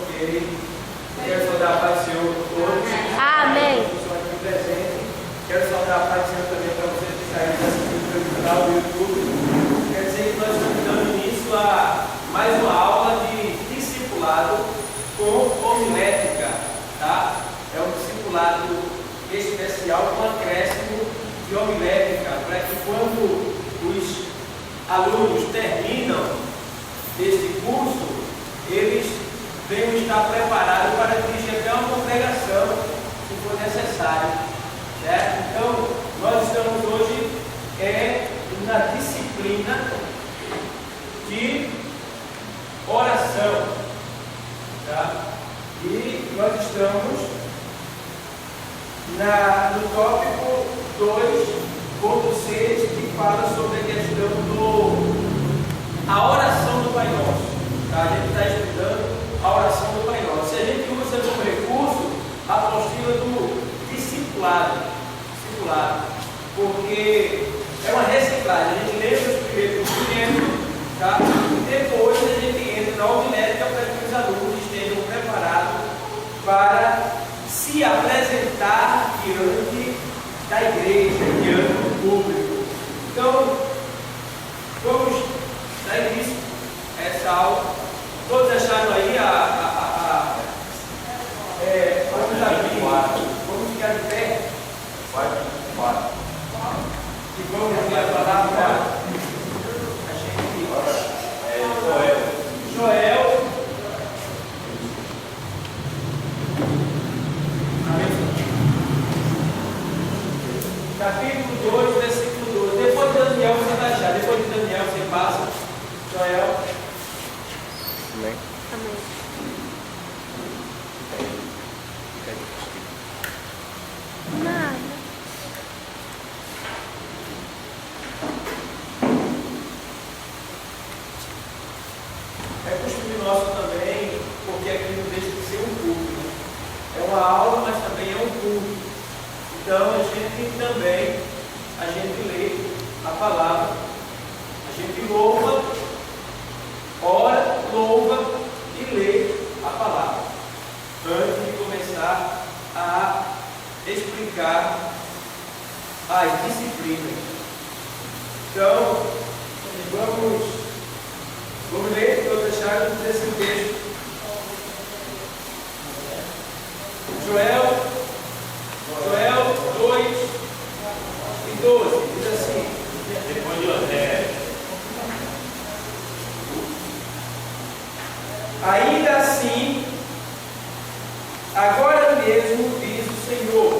Ok. Quero saudar a paz do Senhor a todos. Amém. Aqui presente. Quero saudar a paz do Senhor também para vocês que saíram da segunda pelo canal do YouTube. Quer dizer que nós estamos dando início a mais uma aula de discipulado com homilética, tá? É um discipulado especial com acréscimo de homilética, para que quando os alunos terminam este curso, eles venham estar preparados para dirigir até uma congregação, se for necessário, certo? Então, nós estamos hoje na disciplina de oração, tá? E nós estamos no tópico 2.6, que fala sobre a questão a oração do Pai Nosso. Tá? A gente está estudando a oração do Pai Nosso. Se a gente usa como recurso a apostila do discipulado, porque é uma reciclagem. A gente lê os primeiros documentos, tá? E depois a gente entra na homilética para que os alunos estejam preparados para se apresentar diante da igreja, diante do público. Então, vamos dar início a essa aula. Todos acharam aí vamos abrir, vamos ficar de pé. E vamos abrir a palavra. A gente, Joel. Capítulo 2, versículo 12. Depois de Daniel você vai achar. Depois de Daniel você passa. Joel. Amém. Nada. É costume nosso também, porque aqui não deixa de ser um culto, né? É uma aula, mas também é um culto. Então a gente lê a palavra, a gente louva, ora, louva e lê a palavra, antes de começar a explicar as disciplinas. Então, vamos ler, vou deixar esse texto. Joel 2 e 12, diz assim. Depois de José. Ainda assim, agora mesmo, diz o Senhor,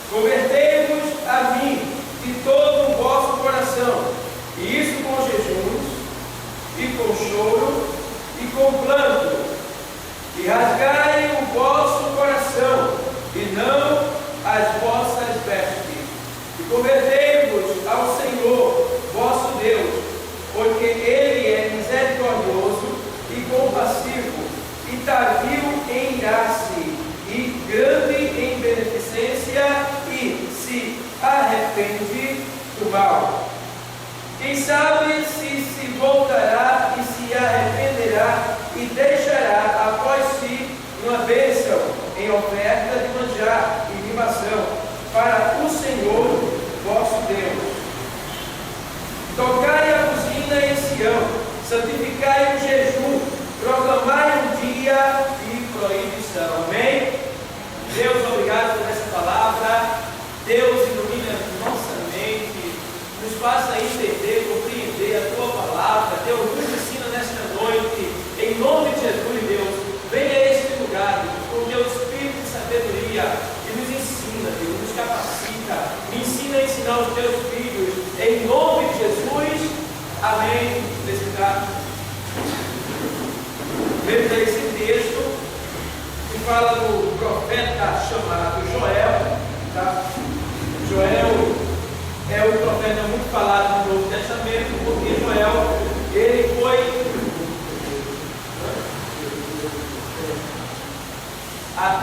convertei-vos a mim de todo o vosso coração, e isso com jejuns, e com choro, e com pranto, e rasgai o vosso coração, e não as vossas vestes, e convertei-vos ao Senhor, vosso Deus, porque Ele é misericordioso e compassivo, e tardio em irar-se, e grande em beneficência, e se arrepende do mal. Quem sabe se voltará e se arrependerá e deixará após si uma bênção em oferta de manjar e libação para o Senhor vosso Deus. Tocai a buzina em Sião, santificai o jejum, proclamai um dia de proibição. Amém? Deus, obrigado por essa palavra. Deus, ilumina nossa mente, nos faça entender, compreender a tua palavra. Deus, nos ensina nesta noite, em nome de Jesus, Deus, venha a este lugar, Deus, com o teu espírito de sabedoria e nos ensina, Deus, nos capacita, me ensina a ensinar os teus filhos, em nome de Jesus. Amém. Obrigado. Vemos esse texto que fala do profeta chamado Joel, tá? Joel é um profeta muito falado no Novo Testamento, porque Joel, ele foi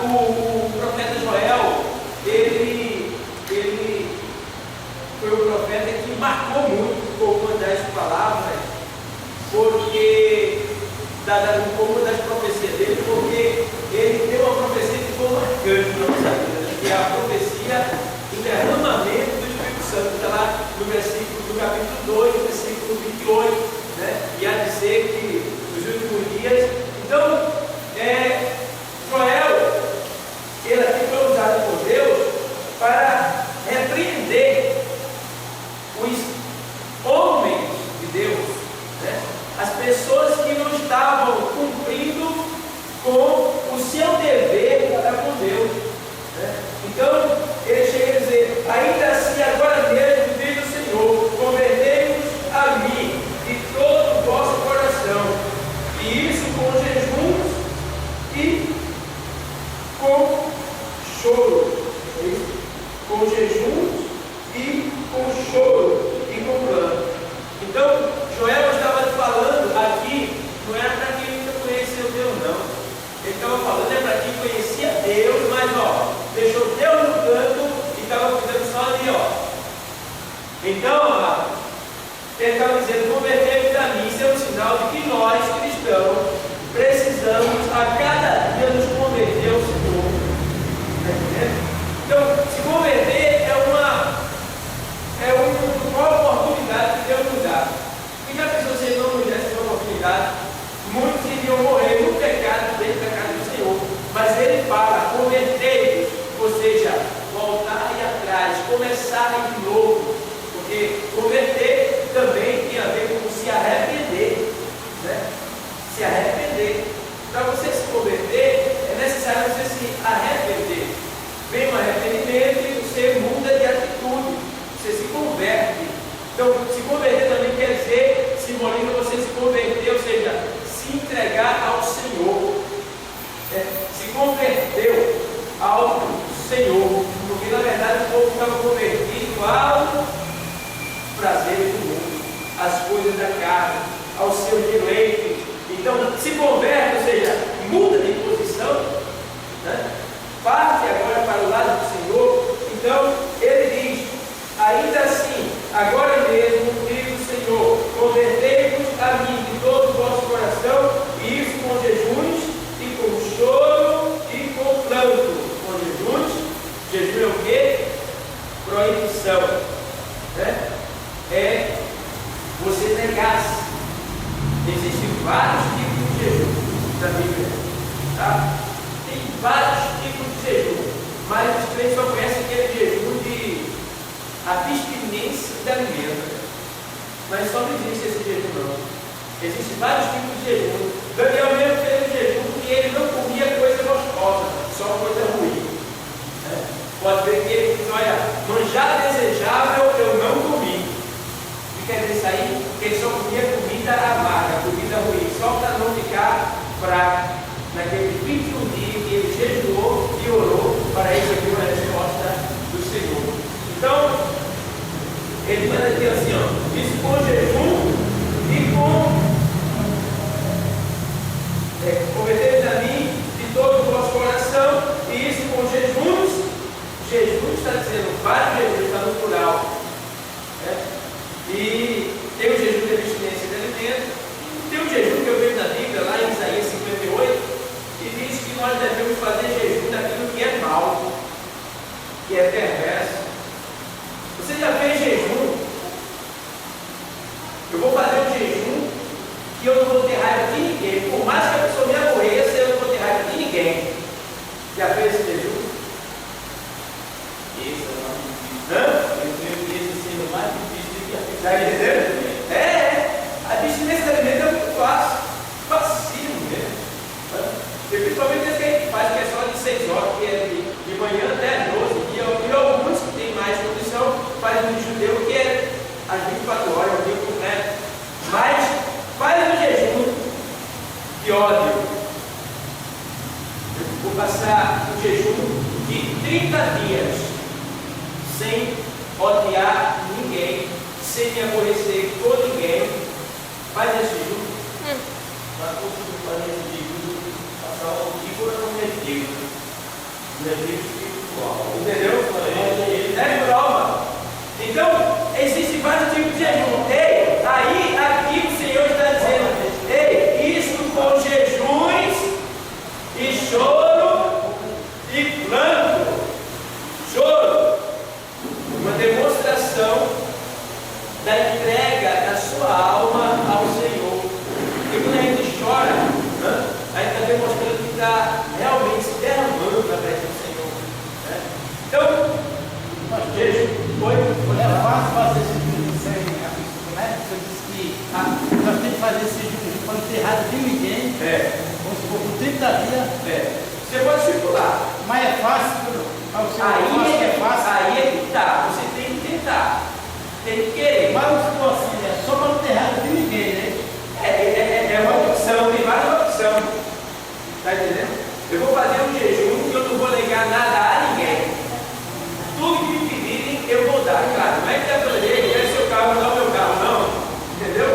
o profeta Joel, ele foi um profeta que marcou muito com uma das palavras, porque uma das profecias dele, porque deixou Deus no canto e estava cuidando só ali, ó. Então, amado, ele estava dizendo, convertei-vos a mim. Isso é um sinal de que nós, cristãos, precisamos a cada dia nos converter ao Senhor. Está entendendo? Então, se converter é uma oportunidade que Deus nos dá. E já pensou se Ele não nos desse essa oportunidade? Muitos iriam morrer no pecado, dentro da casa do Senhor. Mas Ele fala, convertei-vos, ou seja, voltar e atrás, começar de novo. Porque converter também tem a ver com se arrepender, né? Se arrepender. Para você se converter, é necessário você se arrepender. Vem um arrependimento e você muda de atitude, você se converte. Então, se converter também quer dizer, simboliza você se converter, ou seja, se entregar ao Senhor. Se converteu ao Senhor, porque na verdade o povo estava convertido ao prazer do mundo, às coisas da carne, aos seus direitos. Então, se converte, ou seja, muda de posição, né? Parte agora para o lado do Senhor. Então, ele diz, ainda assim, agora mesmo, diz o Senhor, convertei-vos a mim de todo o vosso coração, e isso com jejuns, e com choro, e com pranto. Com jejuns, jejum é o quê? Proibição, né? É você negar-se. Existem vários tipos de jejum na Bíblia, tá? Tem vários tipos de jejum, mas os crentes só conhecem aquele jejum de abstinência de alimento. Mas só não existe esse jejum, não. Existem vários tipos de jejum. Daniel mesmo fez um jejum que ele não comia coisa gostosa, só coisa ruim. Pode ver que ele diz, olha, manjar desejável eu não comi. O que quer dizer isso aí? Que ele só comia comida amarga, comida ruim, só para não ficar fraco. Naquele 21 dias que ele jejuou e orou para receber uma resposta do Senhor. Então, ele manda dizer assim, ó, isso com jejum e com convertei-vos a mim de todo o vosso coração, e isso com jejuns. Jejum está dizendo, vários jejuns, está no plural. E tem o jejum de abstinência de alimento, tem o jejum que eu vejo na Bíblia, lá em Isaías 58, e diz que nós devemos fazer jejum daquilo que é mal, que é perverso. Você já fez jejum? Eu vou fazer um jejum que eu não vou ter raiva de ninguém. Por mais que a pessoa me aborreça, eu não vou ter raiva de ninguém. Já fez esse jejum? Esse é o mais difícil. Eu creio que esse seja o mais difícil de que Está entendendo? A abstinência de alimento é muito fácil. Facílimo mesmo. E principalmente esse que a gente faz, que é só de 6 horas, que é de manhã até às 12. E alguns que têm mais condição fazem no judeu, que é às 24 horas, o dia completo. Mas faz um jejum de ódio. Eu vou passar um jejum de 30 dias sem odiar ninguém, sem me aborrecer com ninguém. Faz esse jejum. Para conseguir fazer esse jejum, passar o dia no retiro. Retiro espiritual. Entendeu? É prova. Então, existem vários tipos de jejum. Ei, aí, aqui o Senhor está dizendo, ei, isto com jejuns e choro e pranto. Choro, uma demonstração da entrega da sua alma ao Senhor. Porque quando a gente chora, a gente está demonstrando que está realmente se derramando na presença do Senhor. Então, jejum. É fácil fazer esse jejum sem a né? Você disse que nós temos que fazer esse jejum para não ter raiva de ninguém. Vamos supor, por 30 dias. Você pode circular. Mas é fácil. Aí é fácil. Aí é que tá. Você tem que tentar. Tem que querer. Mas vamos supor assim, é só para não ter raiva de ninguém, né? É uma opção, tem várias opções. Está entendendo? Eu vou fazer um jejum que eu não vou negar nada a ninguém. Tudo que me pedirem, eu vou dar. Claro, não é que está falando, quer seu carro, não é o meu carro, não. Entendeu?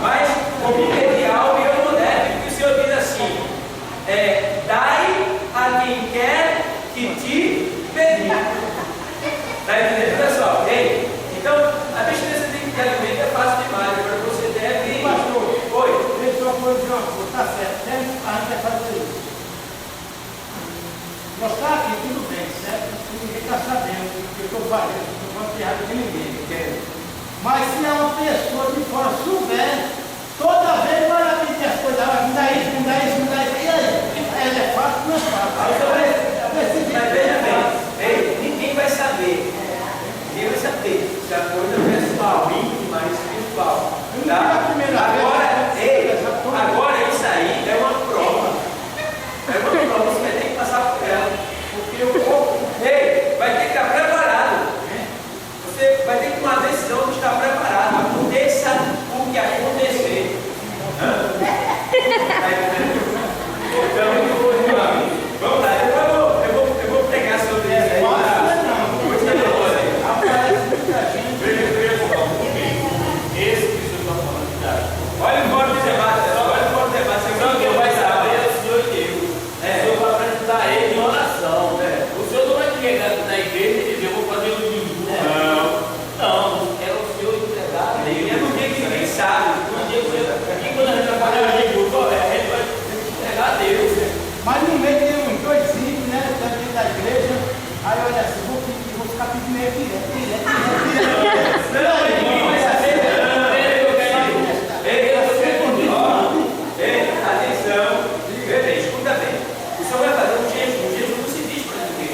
Mas, como me pedir algo, eu não deve. Porque o Senhor diz assim: dai a quem quer que te pedir. Está entendendo, pessoal? Ei, então, a abstinência de alimento é fácil demais. Agora você deve. Pastor, Oi. deixa eu dizer uma coisa, tá certo, a gente vai fazer isso. Nós estamos aqui, tudo bem, certo? Ninguém está sabendo que eu estou fazendo, não estou falando errado de ninguém. Mas se é uma pessoa de fora souber, toda vez vai lá pedir as coisas, me dá isso, me dá isso, me dá isso. E aí? Ela é fácil, não é fácil. Mas veja bem, ei, ninguém vai saber. Ninguém vai saber se a coisa é pessoal, íntima, espiritual. Tá? Agora isso aí é uma prova. É uma prova, você vai ter que passar por ela. Porque o corpo, ei, vai ter que estar preparado. Você vai ter que tomar a decisão de estar preparado. Aconteça o que acontecer. Então, vamos lá, eu vou pregar sobre isso aí. Esse que o senhor está falando de idade. Olha o fora do debate, olha o fora do debate. Você Não, quem vai saber é o senhor e Deus. O senhor vai apresentar ele em oração. O senhor não vai chegar na igreja e dizer, eu vou fazer o domingo. Não, é o senhor entregar a ele. É no dia que ninguém sabe. Aqui quando a gente vai fazer o domingo, a gente vai entregar a Deus. Mas no meio tem uns dois ímpios, né, dentro da igreja, aí olha assim, vou ficar pedindo meio aqui, Não, ninguém vai saber. Ei, atenção, escuta bem. O senhor vai fazer um jejum não se diz para ninguém.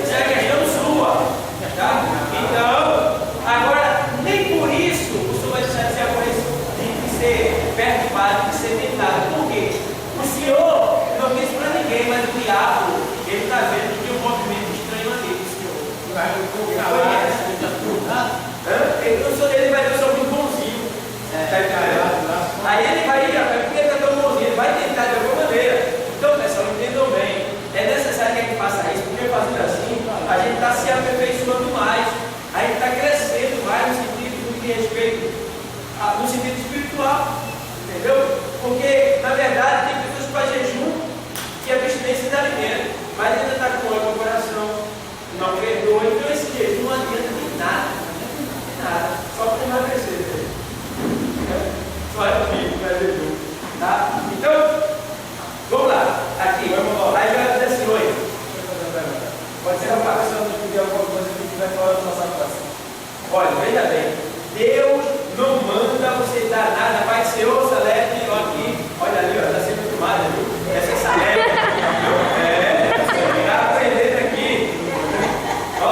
Isso é questão sua. Tá? Então, agora, nem por isso o senhor vai deixar de ser aborrecido, de ser perturbado, de ser tentado. Por quê? O senhor não disse para ninguém, mas o diabo, ele está vendo que um movimento estranho ali do senhor. Ele vai ver o senhor muito bonzinho. Aí ele vai ir, porque ele está tão bonzinho, ele vai tentar de alguma maneira. Então, pessoal, entendam bem. É necessário que a gente faça isso, porque fazendo assim, a gente está se aperfeiçoando mais. A gente está crescendo mais no sentido de respeito, no sentido espiritual. Entendeu? Porque, na verdade, tem pessoas que fazem jejum e abstinência de alimento, mas ainda está com ódio no coração, não perdoa. Então, esse jejum não adianta de nada. Nada. Só para emagrecer. Só é possível, mas jejum. Tá? Então, vamos lá. Aqui. Aí vai dizer assim, oi. Pode ser a participação de pedir alguma coisa que estiver fora da nossa classe. Olha, veja bem. Deus não manda você dar nada. Vai ser o Salete aqui. Olha ali, está sendo filmado, viu? Essa é Salete. Está aprendendo aqui. Ó,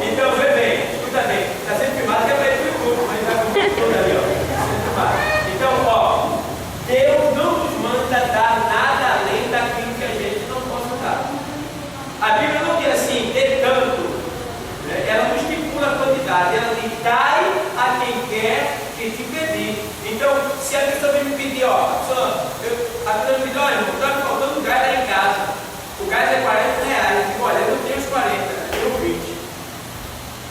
então, vê bem. Escuta bem. Está sendo filmado, que é para ir para o YouTube, mas está com tudo ali, ó. Está sendo filmado. Então, ó. Deus não nos manda dar nada além daquilo que a gente não possa dar. A Bíblia não diz assim, dê tanto. Ela não estipula a quantidade, ela diz, dai a quem quer que te pedir. Então, se a pessoa vem me pedir, ó, a pessoa me pedir, olha, irmão, está me faltando gás lá em casa. O gás é R$40. Eu digo, olha, eu não tenho os 40, eu tenho 20.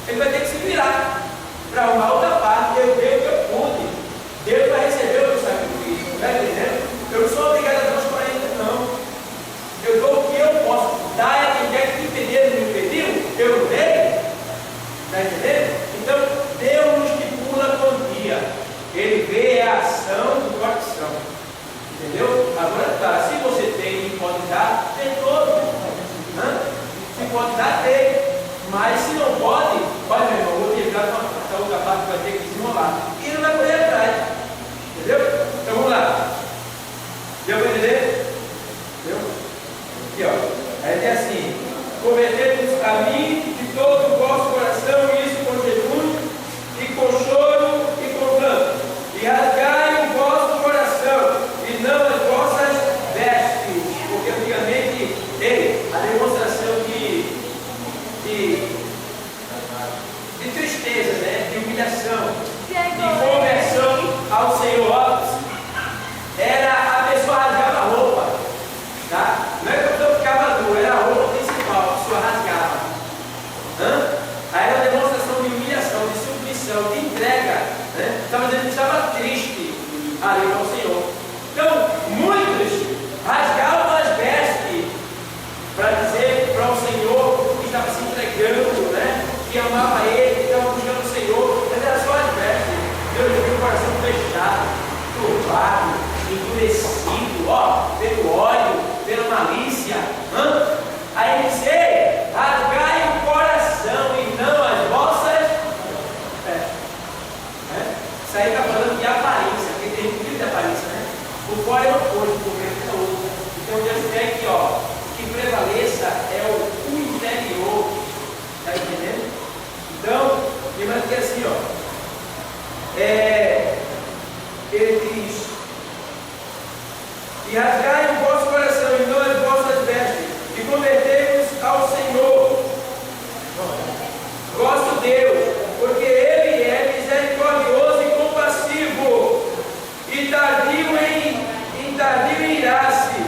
Ele vai ter que se virar para arrumar outra parte, eu dei o que eu pude. Deus vai receber o meu sacrifício, está entendendo? Eu não sou obrigado a dar os 40, não. Eu dou o que eu posso. Dai a quem quer que me pedir, ele me pediu, eu não dei. Está entendendo? Então, Deus nos estipula a quantia. Ele vê a ação do coração. Entendeu? Agora, tá, se você tem e pode dar, tem todo. Se pode dar, tem. Mas se não pode, olha, meu irmão, vou te dar uma outra parte que vai ter que desenrolar. E ele vai correr atrás. Entendeu? Então vamos lá. Deu para entender? Entendeu? Aqui, ó. Aí tem assim: convertei-vos a mim de todo o vosso coração, isso com jejum, e com choro, e com pranto. E rasgai o vosso coração, e não as vossas vestes. Porque antigamente, a demonstração de tristeza, né? De humilhação, de conversão ao Senhor, era a pessoa rasgava a roupa, tá? Não é que a pessoa ficava nua, era a roupa principal, a pessoa rasgava. Aí era uma demonstração de humilhação, de submissão, de entrega, né? Estava dizendo que estava triste ali ao Senhor. Então, muitos rasgavam as vestes endurecido, ó, pelo ódio, pela malícia. Aí ele diz: ei, rasgai o coração e não as vossas vestes. Isso aí está falando de aparência, porque tem um tipo de aparência, né? O fora é o oposto, o dentro é outro. Então Deus quer que, ó, o que prevaleça é o interior. Está entendendo? Então, lembrando que assim, ó, ele diz: e rasgai o vosso coração e não as vossas vestes, e convertei-vos ao Senhor, vosso Deus, porque Ele é misericordioso e compassivo, e tardio em irar-se,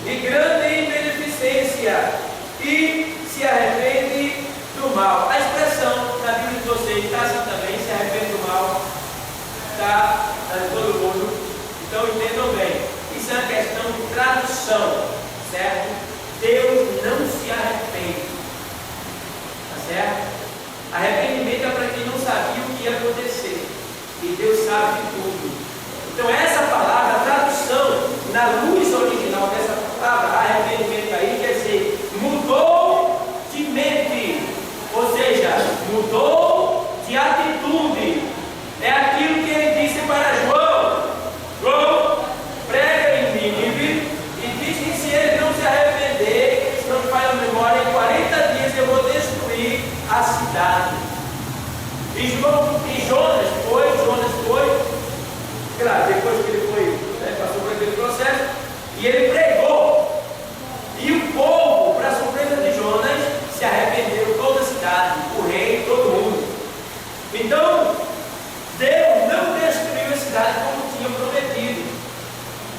e grande em beneficência, e se arrepende do mal. A expressão na Bíblia de vocês está assim também: se arrepende do mal. Está em todo mundo. Então entendam bem, isso é uma questão de tradução, certo? Deus não se arrepende, tá certo? Arrependimento é para quem não sabia o que ia acontecer, e Deus sabe de tudo. Então essa palavra, a tradução na luz original dessa palavra arrependimento aí quer dizer mudou de mente, ou seja, mudou de atitude. É aquilo que ele disse para João: João, prega em Nínive e diz que se ele não se arrepender, se não me falha a memória, em 40 dias eu vou destruir a cidade. E Jonas foi, claro, depois que ele foi, passou por aquele processo, e ele pregou. E o povo, para surpresa de Jonas, se arrependeu, toda a cidade, o rei, todo mundo. Então, Deus não destruiu a cidade como tinha prometido.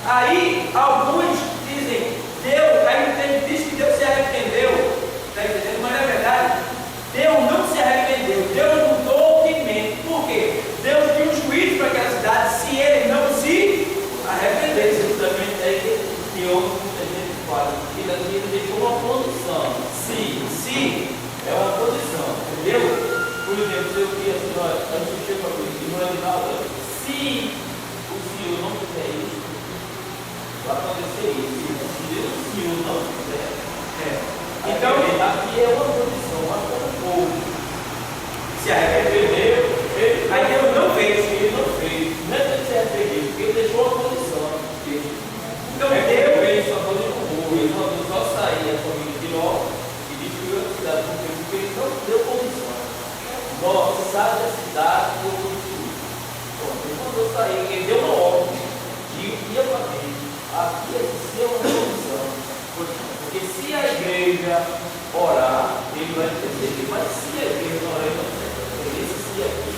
Aí alguns dizem: Deus, aí diz que Deus se arrependeu. Está entendendo? Mas na verdade, Deus não se arrependeu. Deus mudou de mente. Por quê? Deus tinha um juízo para aquela cidade se ele não se arrependesse. Justamente aí que muita gente fala. Ele deixou uma condição. Se é uma condição. Entendeu? Por exemplo, se eu vi assim, a gente chega para mim, não é de nada. Se o Senhor não fizer isso, vai acontecer isso. Se o Senhor não fizer, então, aqui é uma condição, uma coisa. se arrependeu, aí Deus não fez. Ele não fez. Não é que ele se arrependeu, porque ele deixou uma condição. Então Deus fez sua coisa com o ele mandou só sair a família de Ló e destruiu a cidade, porque ele não deu condição. Ló, sai da cidade e eu vou destruir. Ele mandou sair, ele deu uma ordem de ir para dentro. Aqui é ser uma condição. Porque se a igreja orar, ele vai entender. Mas se a igreja não orar, ele não vai entender. Esse se aqui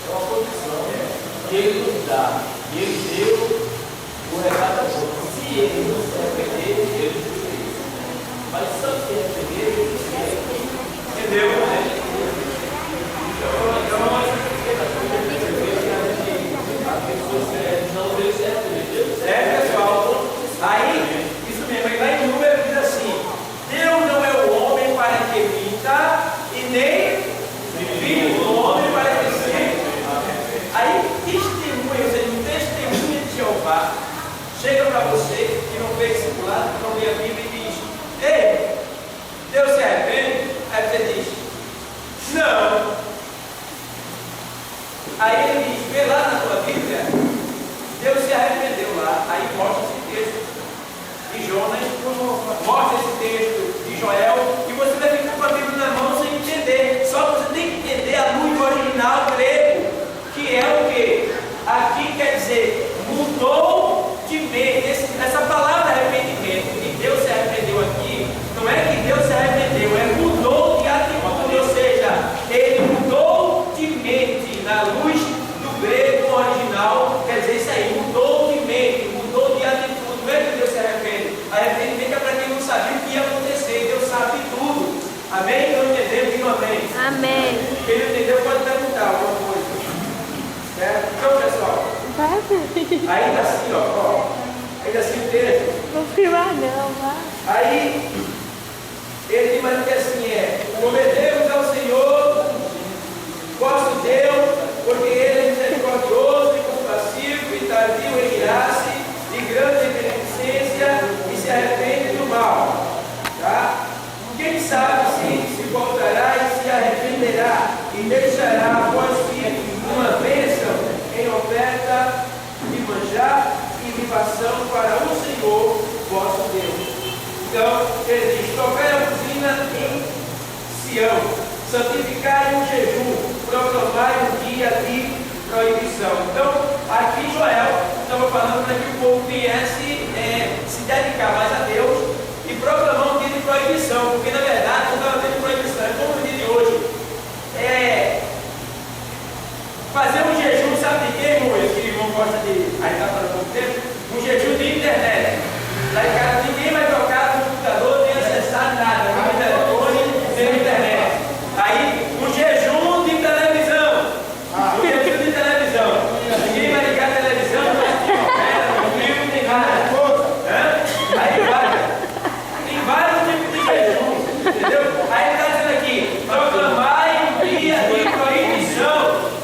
é uma condição que ele nos dá. E ele deu o recado a todos. Se ele não se arrepender, ele destruiu. Mas se não se arrepender, ele destruiu. Entendeu? Pessoal, aí, isso mesmo, aí lá em Números diz assim: Deus não é o homem para que minta, e nem filho do homem para que seja. Aí, testemunha, ou seja, um testemunha de Jeová chega para você que não fez discipulado, que não lê a Bíblia e diz: ei, Deus se arrepende? Aí você diz: não. Aí ele diz: vê lá na tua Bíblia, Deus se arrependeu lá. Aí mostra esse texto de Jonas, mostra esse texto de Joel, e você vai ficar com a Bíblia na mão sem entender. Só você tem que entender a luz original grego, que é o que? Aqui quer dizer, mudou de mente. Essa palavra arrependimento, que Deus se arrependeu aqui, não é que Deus se arrependeu, é mudou de atitude, ou seja, ele mudou de mente. Na luz do grego original, quer dizer isso aí, mudou de mente, mudou de atitude. Não é que Deus se arrepende. Arrependimento é para quem não sabia o que ia acontecer. Deus sabe tudo. Amém? Então entendemos? Diga amém. Amém. Quem não entendeu pode perguntar alguma coisa. Certo? Então, pessoal, ainda assim, ó, ainda assim o texto. Não filmar não, vai. Aí, ele diz mais que assim prometemos ao Senhor, vosso Deus, porque Ele é misericordioso e compassivo, e tardio em irar-se, e grande de libação para o Senhor vosso Deus. Então, ele diz: tocai a buzina em Sião, santificai um jejum, proclamai um dia de proibição. Então, aqui Joel estava falando para que o povo viesse se dedicar mais a Deus e proclamar um dia de proibição, porque na verdade não estava tendo proibição, é como o dia de hoje. Fazer um jejum, sabe de quê, irmão? Que o irmão gosta de. Aí está falando pouco tempo, um jejum de internet. Lá em casa ninguém vai tocar no computador, nem acessar nada, nem no telefone, nem na internet. Aí, um jejum de televisão. Um jejum de televisão. Ninguém vai ligar a televisão, não tem nem nada. Aí vai. Tem vários tipos de jejum, entendeu? Aí ele está dizendo aqui: proclamai um dia de proibição.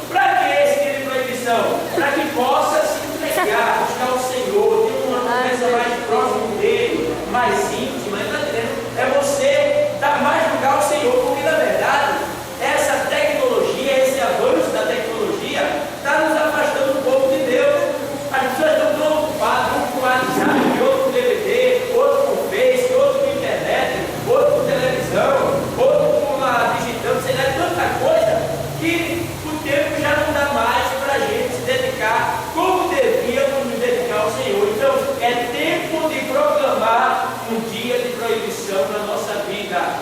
Para que esse dia de proibição? Para que possa se entregar, buscar o Senhor, ter uma conversa mais próxima dele, mais íntima. Está entendendo? É você dar mais lugar ao Senhor, porque na verdade essa tecnologia, esse avanço da tecnologia está nos afastando um pouco de Deus. As pessoas estão tão ocupadas, um com o WhatsApp, outro com DVD, outro com o Face, outro com internet, outro com televisão, outro com a digitando, sei lá, tanta coisa que o tempo já não dá mais para a gente se dedicar como devíamos nos dedicar ao Senhor. Então, é tempo de proclamar um dia de proibição na nossa vida,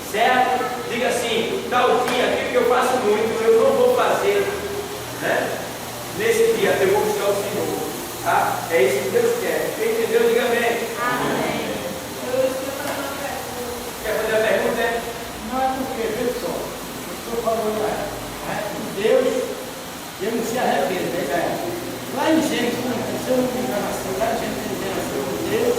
certo? Diga assim: tal dia, aquilo que eu faço muito, eu não vou fazer, né? Nesse dia eu vou buscar o Senhor, tá? É isso que Deus quer. Quem entendeu, diga amém. Amém. Quer fazer a pergunta? Não é porque, veja só, o senhor falou Deus, ele não se arrepende, né? Lá em Gênesis, se eu não me engano assim, lá em Gênesis, Deus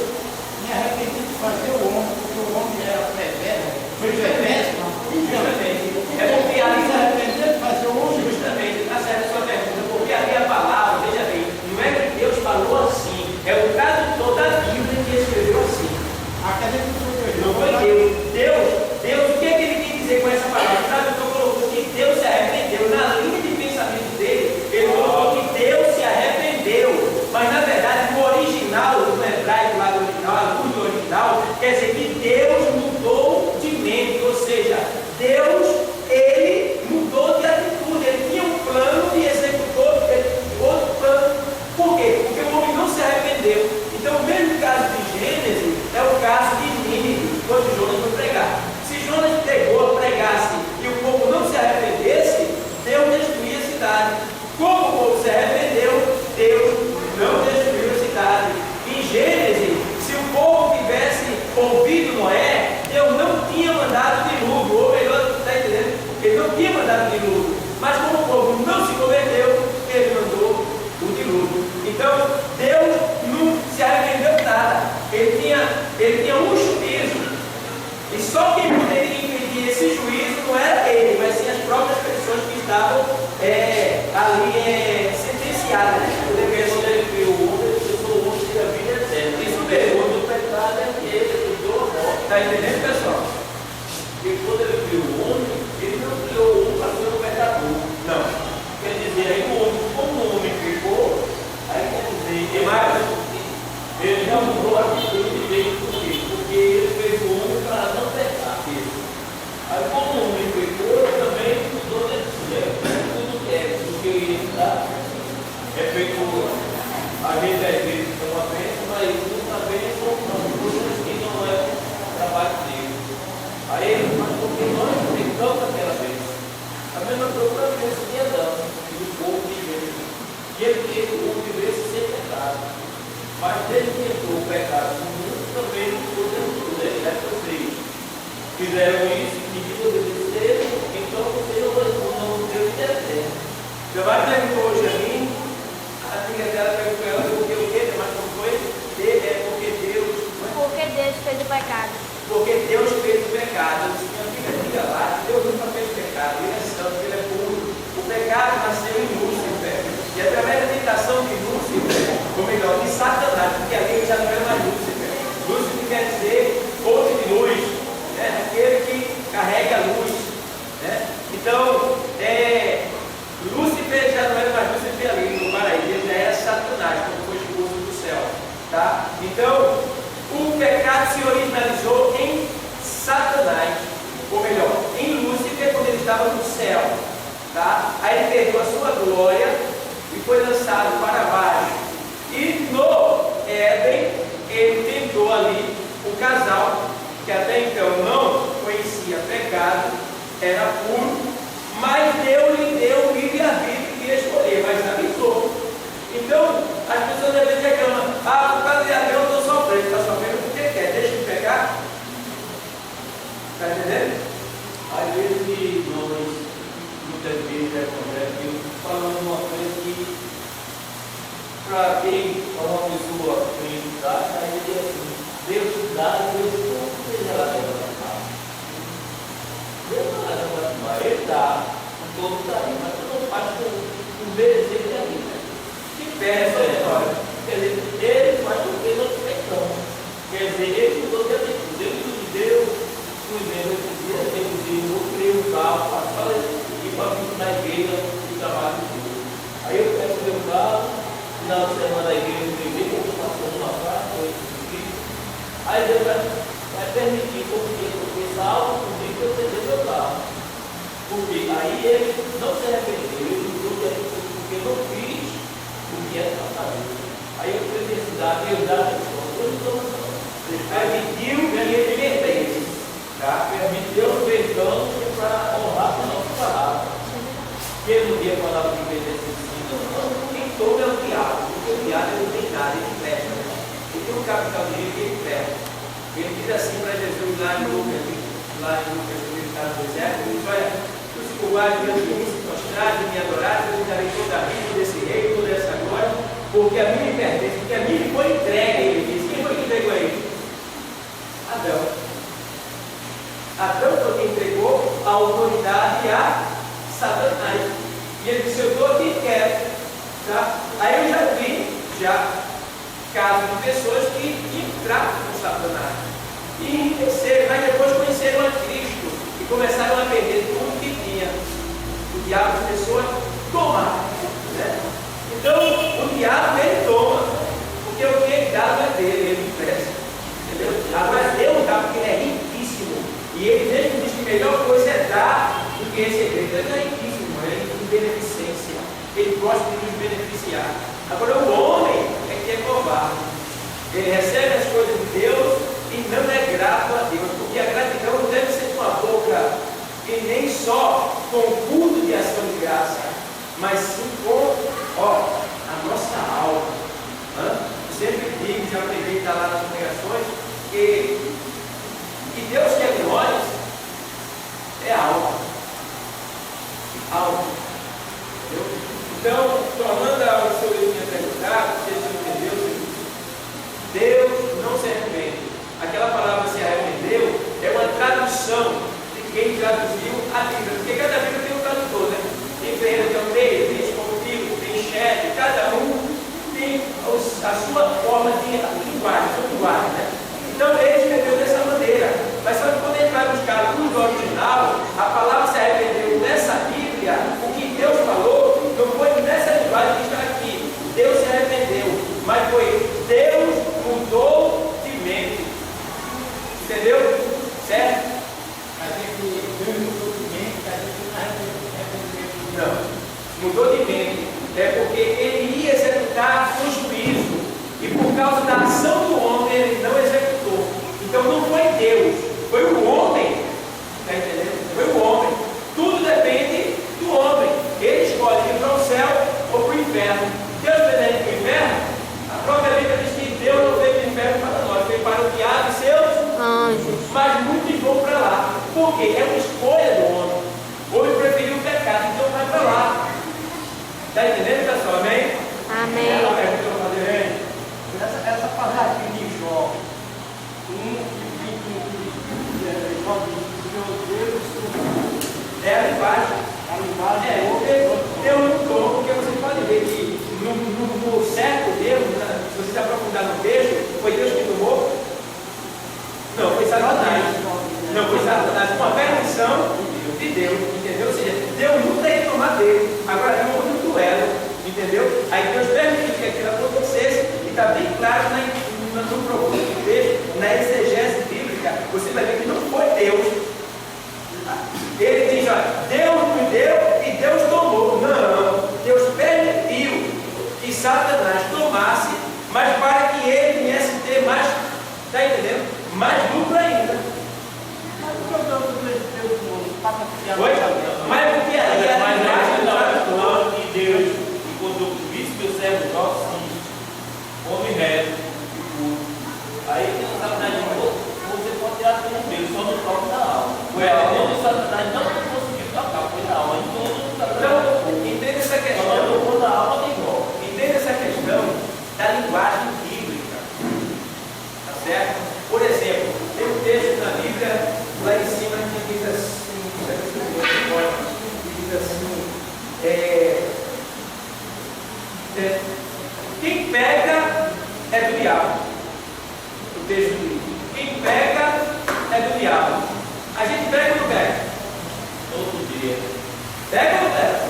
me arrependi de fazer o homem, porque o homem era perverso, foi perverso, Justamente. É porque ele ali se arrependeu de fazer o homem. Justamente, está certa a sua pergunta, porque ali a palavra, veja bem, não é que Deus falou assim, é o tradutor da Bíblia que escreveu assim. Não foi Deus, o que é que ele quis dizer com essa palavra? O tradutor colocou que Deus se arrependeu. Na linha de pensamento dele, ele colocou que Deus se arrependeu. Mas na verdade, no original, no hebraico lá do original, a luz do original, quer dizer que Deus mudou de mente, ou seja, Deus, ele mudou de atitude, ele tinha um plano e executou outro plano. Por quê? Porque o homem não se arrependeu. Então, o mesmo caso de Gênesis é o caso de Nínive, quando Jonas foi pregar. Se Jonas pregasse e o povo não se arrependesse, Deus destruía a cidade. Como o povo se arrependeu, Deus não destruiu a cidade. Em Gênesis, se o povo tivesse ouvido Noé, Deus não tinha mandado dilúvio, ou melhor, está entendendo? Ele não tinha mandado dilúvio. Mas como o povo não se converteu, ele mandou o dilúvio. Então, Deus não se arrependeu de nada. Ele tinha um juízo. E só quem poderia impedir esse juízo não era ele, mas sim as próprias pessoas que estavam ali sentenciadas. Quando ele criou o mundo, ele criou o mundo da vida eterna. Isso mesmo. O pecado é que ele criou a morte. Está entendendo, pessoal? Porque quando ele criou o homem, ele não criou o homem para ser um pecador. Não. Quer dizer, aí o homem, como o homem pecou, aí quer dizer, ele já mudou a atitude dele. Por quê? Porque ele fez o homem para não pecar. Aí como o homem pecou, ele também mudou de tudo que é, porque ele está feito a gente às vezes é uma bênção, mas muita bênção coisas que não é o trabalho dele. Aí, mas porque nós pecamos aquela bênção. A mesma coisa para a bênção de Adão, e do povo de Deus. Que ele queria que o povo vivesse sem pecado. Mas desde que entrou o pecado no mundo, também mudou tudo. Vocês fizeram isso, que Deus obedecer, então vocês não Deus eterno. Você vai perguntar hoje a mim, a amiga dela perguntou ela porque o quê? Mas como foi? Porque Deus. Porque Deus fez o pecado. Porque Deus fez o pecado. Eu disse, minha filha, diga lá que Deus nunca fez pecado. Ele é santo, ele é puro. O pecado nasceu em Lúcifer. E através da tentação de Lúcifer, ou melhor, de Satanás, porque ali já não é mais Lúcifer. Lúcifer quer dizer fonte de luz, né? Aquele que carrega a luz. Né? Então, Lúcifer já não era mais Lúcifer ali no paraíso, ele já era Satanás. se originalizou em Satanás, ou melhor, em Lúcifer, quando ele estava no céu. Tá? Aí ele perdeu a sua glória e foi lançado para baixo. E no Éden, ele tentou ali o casal, que até então não conhecia pecado, era puro, mas Deus lhe deu o livre-arbítrio que ia escolher, mas avisou. Então, as pessoas às vezes reclamam: ah, por causa de Adão eu estou sofrendo. Está sofrendo porque quer, deixa de pecar. Está entendendo? Às vezes nós, muitas vezes acontece, eu falando uma coisa que, para quem é uma pessoa conhecida, aí ele é assim: Deus dá, Deus toma. Seja lá Deus dá. Deus não dá, ele dá, com todo carinho, mas tu não faz com merecer que é vida. Que peça é história. Quer dizer, ele faz o que nós pecamos. Quer dizer, ele mudou de atitude. Deus nos deu os membros que dia, Deus eu criei um carro para falar e para vir na igreja e trabalhar com Deus. Aí eu peço meu carro, final de semana da igreja, eu primeiro, eu estou passando uma parte, aí Deus vai permitir porque salvo comigo eu perder meu carro. Porque aí ele não se arrependeu, ele mudou de atitude porque eu não fiz o que era para fazer. Aí eu fui necessidade, Deus dá a pessoa, eu não estou. Permitiu que ele perdesse. Tá? Permitiu o perdão para honrar a nossa palavra. Que ele não ia falar de perder sim, não. Quem toma é o diabo, porque o diabo não tem nada, ele presta. Ele tem um capital dele que ele presta. Ele diz assim para Jesus lá em Lucas, quando ele está no deserto, ele diz: olha, tu se curvares diante de mim, se prostrares e me adorares, eu te darei toda a vida desse rei, toda essa glória, porque a mim me pertence, porque a mim me foi entregue. Ele diz: quem foi que entregou a ele? Adão. Adão foi quem entregou a autoridade a Satanás. E ele disse: eu estou aqui e quero. Tá? Aí eu já vi casos de pessoas que entraram com Satanás e enriqueceram, mas depois conheceram a Cristo e começaram a perder tudo que tinha. O diabo as pessoas tomaram. Né? Então, o diabo ele toma, porque o que ele dá não é dele, ele empresta. Entendeu? Agora Deus dá porque ele é riquíssimo. E ele mesmo diz que a melhor coisa é dar do que receber. Ele não é riquíssimo, ele é em beneficência. Ele gosta de nos beneficiar. Agora o homem é que é covarde. Ele recebe as coisas de Deus e não é grato a Deus. Porque a gratidão não deve ser com a boca e nem só com o culto de ação de graça, mas sim com a nossa alma. Eu sempre digo, já aprendi a estar lá nas pregações, que Deus quer de nós é alma. Alma. Entendeu? Então, tornando ao seu livro tinha perguntado, se você entendeu, Deus não se arrepende. Aquela palavra se arrependeu é uma tradução de quem traduziu a Bíblia, porque cada Bíblia tem um tradutor, né? Tem Ferreira de Almeida, tem Escotilho, tem chefe, cada um tem a sua forma de linguagem, sua linguagem, né? Então ele escreveu dessa maneira, mas só que quando ele vai buscar no original, a palavra se arrependeu nessa Bíblia, o que Deus falou não foi nessa linguagem que está aqui. Deus se arrependeu, mas foi Deus mudou de mente. Entendeu? Certo? A gente Deus mudou de mente, a gente não arrependeu. Não, mudou de mente. É porque ele ia executar o juízo. E por causa da ação do homem, ele não executou. Então não foi Deus, foi o homem. Está entendendo? Foi o homem. Tudo depende do homem. Ele escolhe ir para o céu ou para o inferno. Deus veio para o inferno? A própria Bíblia diz que Deus não veio para o inferno para nós, veio para o diabo e seus Anjos. mas muitos vão para lá. Por quê? É uma escolha do homem. O homem preferiu o pecado, então vai para lá. Está entendendo, pessoal? Amém? Amém. Ela pergunta para fazer. Essa passagem de Jó, É a linguagem. Deus mudou, porque você pode ver que no certo Deus, se você se aprofundar no texto, foi Deus que tomou? Não, foi Satanás. Não, foi Satanás com a permissão de Deus, entendeu? Ou seja, Deus nunca ia tomar dele. Agora houve um duelo, entendeu? Aí Deus permitiu que aquilo acontecesse, e está bem claro no propósito do texto, na exegese Deus, ele diz, olha, Deus me deu e Deus tomou. Não, Deus permitiu que Satanás tomasse, mas para que ele viesse ter mais, está entendendo? Mais lucro ainda. Mas o problema do Deus não passa a Oi? Mas porque aí a linguagem não, que Deus encontrou com isso, meu servo nosso, homem reto e puro. Aí tem um Satanás de novo, você pode tirar do meio, só no toque da alma. Quando o Satanás não conseguiu tocar, foi na alma, então o Satanás entenda essa só questão. não tocou na alma nem volta. Entenda essa questão da linguagem bíblica. Tá certo? Por exemplo, tem um texto na Bíblia lá em cima que diz assim, quem pega é do diabo. O texto diz, quem pega é do diabo. A gente pega ou não pega? Todo dia. Pega ou não pega?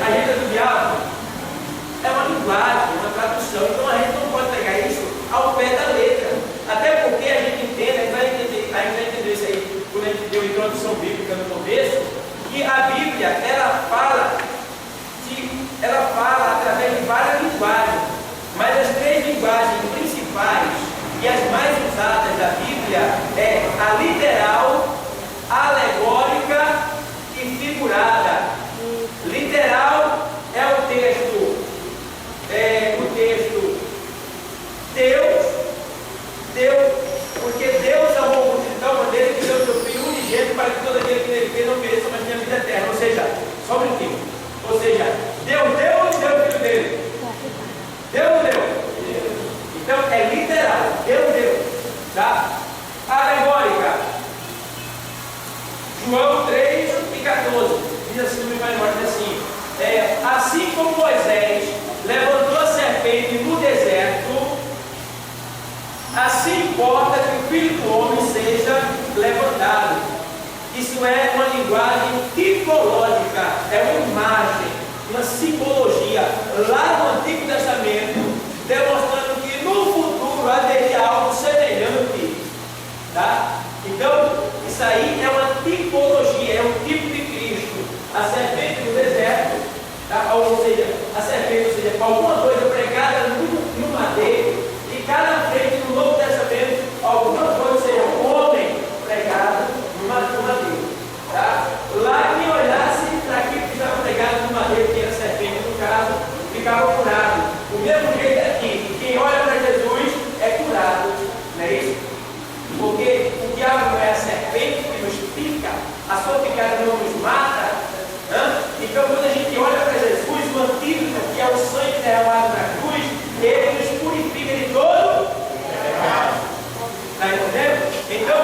A gente é do diabo. É uma linguagem, uma tradução. Então a gente não pode pegar isso ao pé da letra. Até porque a gente entende, a gente vai entender isso aí quando a gente deu a introdução bíblica no começo, que a Bíblia ela fala através de várias linguagens, mas as três linguagens principais e as mais usadas da Bíblia é a literal, alegórica e figurada. Literal é o texto Deus, porque Deus amou o mundo de tal maneira que deu seu Filho unigênito para que todo aquele que nele crê não pereça, mas tenha vida eterna. Ou seja, só um minutinho. Ou seja, Deus deu ou deu o Filho dele? Deu ou deu? Então é literal, Deus deu. Tá? Alegórica. João 3 e 14. Diz assim, não me vai embora, diz assim. Assim como Moisés levantou a serpente no deserto, assim importa que o Filho do Homem seja levantado. Isso é uma linguagem tipológica, é uma imagem, uma simbologia, lá no Antigo Testamento, demonstrando que no futuro haveria algo semelhante. Tá? Então, isso aí é uma tipologia, é um tipo de Cristo. A serpente no deserto, tá? Ou seja, a serpente, ou seja, alguma coisa pregada no madeiro, e cada frente no Novo Testamento, alguma coisa, ou seja, um homem pregado no madeiro. Tá? Lá, quem olhasse para aquilo que estava pregado no madeiro, que era serpente no caso, ficava curado. O mesmo jeito aqui, quem olha para Jesus é curado, não é isso? Porque o diabo não é a serpente que nos pica, a sua picada não nos mata. Então, quando a gente olha para Jesus, o antídoto, que é o sangue derramado na cruz, ele nos purifica de todo pecado. Está entendendo? Então,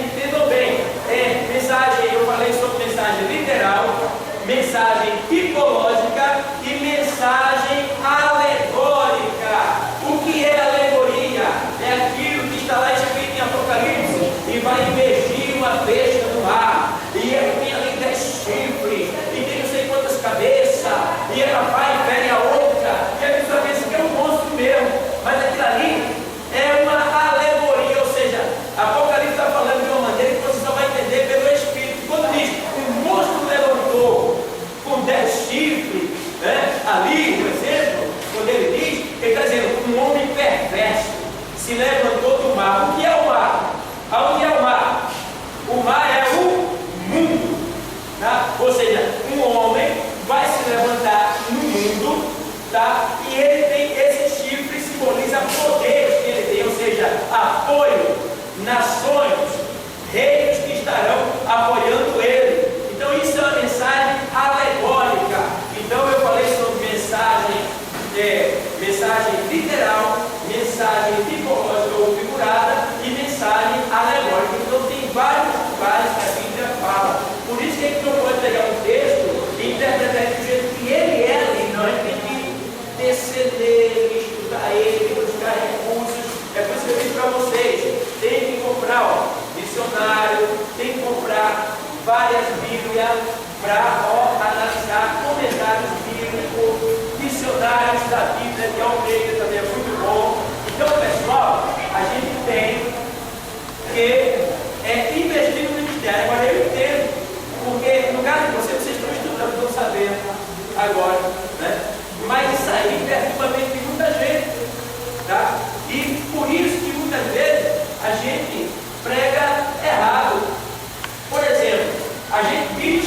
entendam bem, mensagem, eu falei sobre mensagem literal, mensagem tipológica e mensagem alegórica. O que é alegoria? É aquilo que está lá escrito em Apocalipse e vai emergir uma besta no mar, e ela tem ali 10 chifres, e tem não sei quantas cabeças, e ela vai e fere a outra, e a pessoa pensa que é um monstro mesmo, mas aquilo ali é uma alegoria, ou seja, Apocalipse está falando de uma maneira que você só vai entender pelo Espírito. Quando diz um monstro levantou com 10 chifres, né? Ali, por exemplo, quando ele diz, ele está dizendo, um homem perverso se levantou do mar. O que é o mar? Aonde é o mar? O mar é o mundo. Tá? Ou seja, um homem vai se levantar no mundo, tá? E ele tem esse chifre, simboliza poderes que ele tem, ou seja, apoio, nações, reinos que estarão apoiando ele. Então isso é uma mensagem alegórica. Então eu falei sobre mensagem literal, mensagem tipológica ou figurada e mensagem alegórica. Então tem vários lugares que a Bíblia fala. Por isso que a gente não pode pegar um texto e interpretar do jeito que ele é ali. Não, a gente tem que descer nele, estudar ele, buscar recursos. É por isso que eu disse para vocês, tem que comprar dicionário, tem que comprar várias Bíblias para analisar comentários bíblicos, dicionários da Bíblia, que é um meio também é muito bom. Então, pessoal, a gente tem que investir no ministério. Agora eu entendo, porque no caso de vocês estão estudando, estão sabendo agora, né? Mas isso aí perturba a mente de muita gente, tá? E por isso que muitas vezes a gente prega errado. Por exemplo, a gente diz: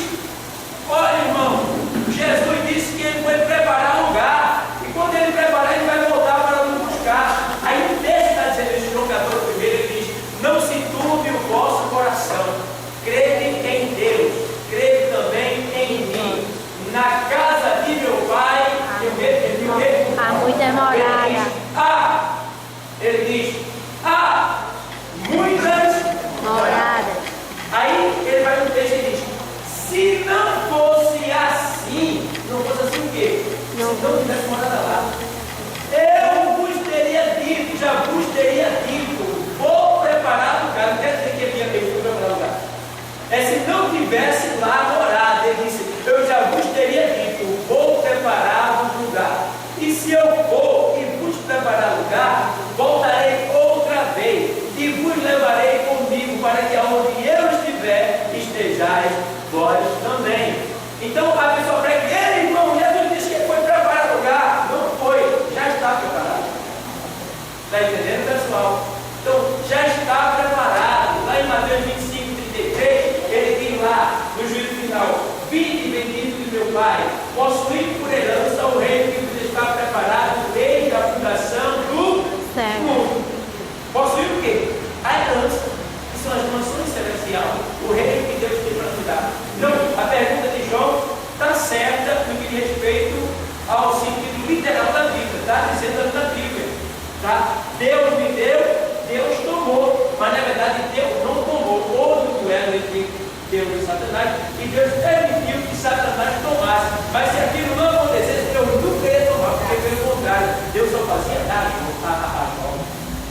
olha, irmão, Jesus disse que ele foi preparar lugar, e quando ele preparar, ele vai voltar para nos buscar. Aí o texto está dizendo isso, João 14, ele diz: não se turbe o vosso coração, crede em Deus, crede também em mim. Na casa de meu pai, Há muita morada. Ele diz: muitas Moradas. Aí ele vai no texto e diz: se não fosse assim, não fosse assim o quê? Se não tivesse morada lá, eu vos teria dito, já vos teria dito, vou preparar lugar. Não quer dizer que ele ia preparar lugar. Se não tivesse lá morada, ele disse: eu já vos teria dito, vou preparar lugar. E se eu for e vos preparar lugar, voltarei outra vez e vos levarei comigo, para que aonde eu estiver, estejais vós também. Então a pessoa prega: ele, irmão, Jesus disse que ele foi preparar lugar. Não foi, já está preparado. Está entendendo, pessoal? Então já está preparado. Lá em Mateus 25, 33, ele diz lá no juízo final: vinde bendito de meu Pai, possuí por herança o reino que vos está preparado desde a fundação do mundo. Possuir o quê? A herança, que são as mansões celestiais, o reino que Deus tem para nos dar. Então, a pergunta de João está certa no que diz respeito ao sentido literal da Bíblia, está dizendo na Bíblia, tá? Deus me deu, Deus tomou, mas na verdade Deus não tomou. Houve um duelo entre Deus e Satanás, e Deus permitiu que Satanás tomasse. Mas se aquilo não acontecesse, Deus nunca ia tomar, porque pelo contrário, Deus só fazia dar a João.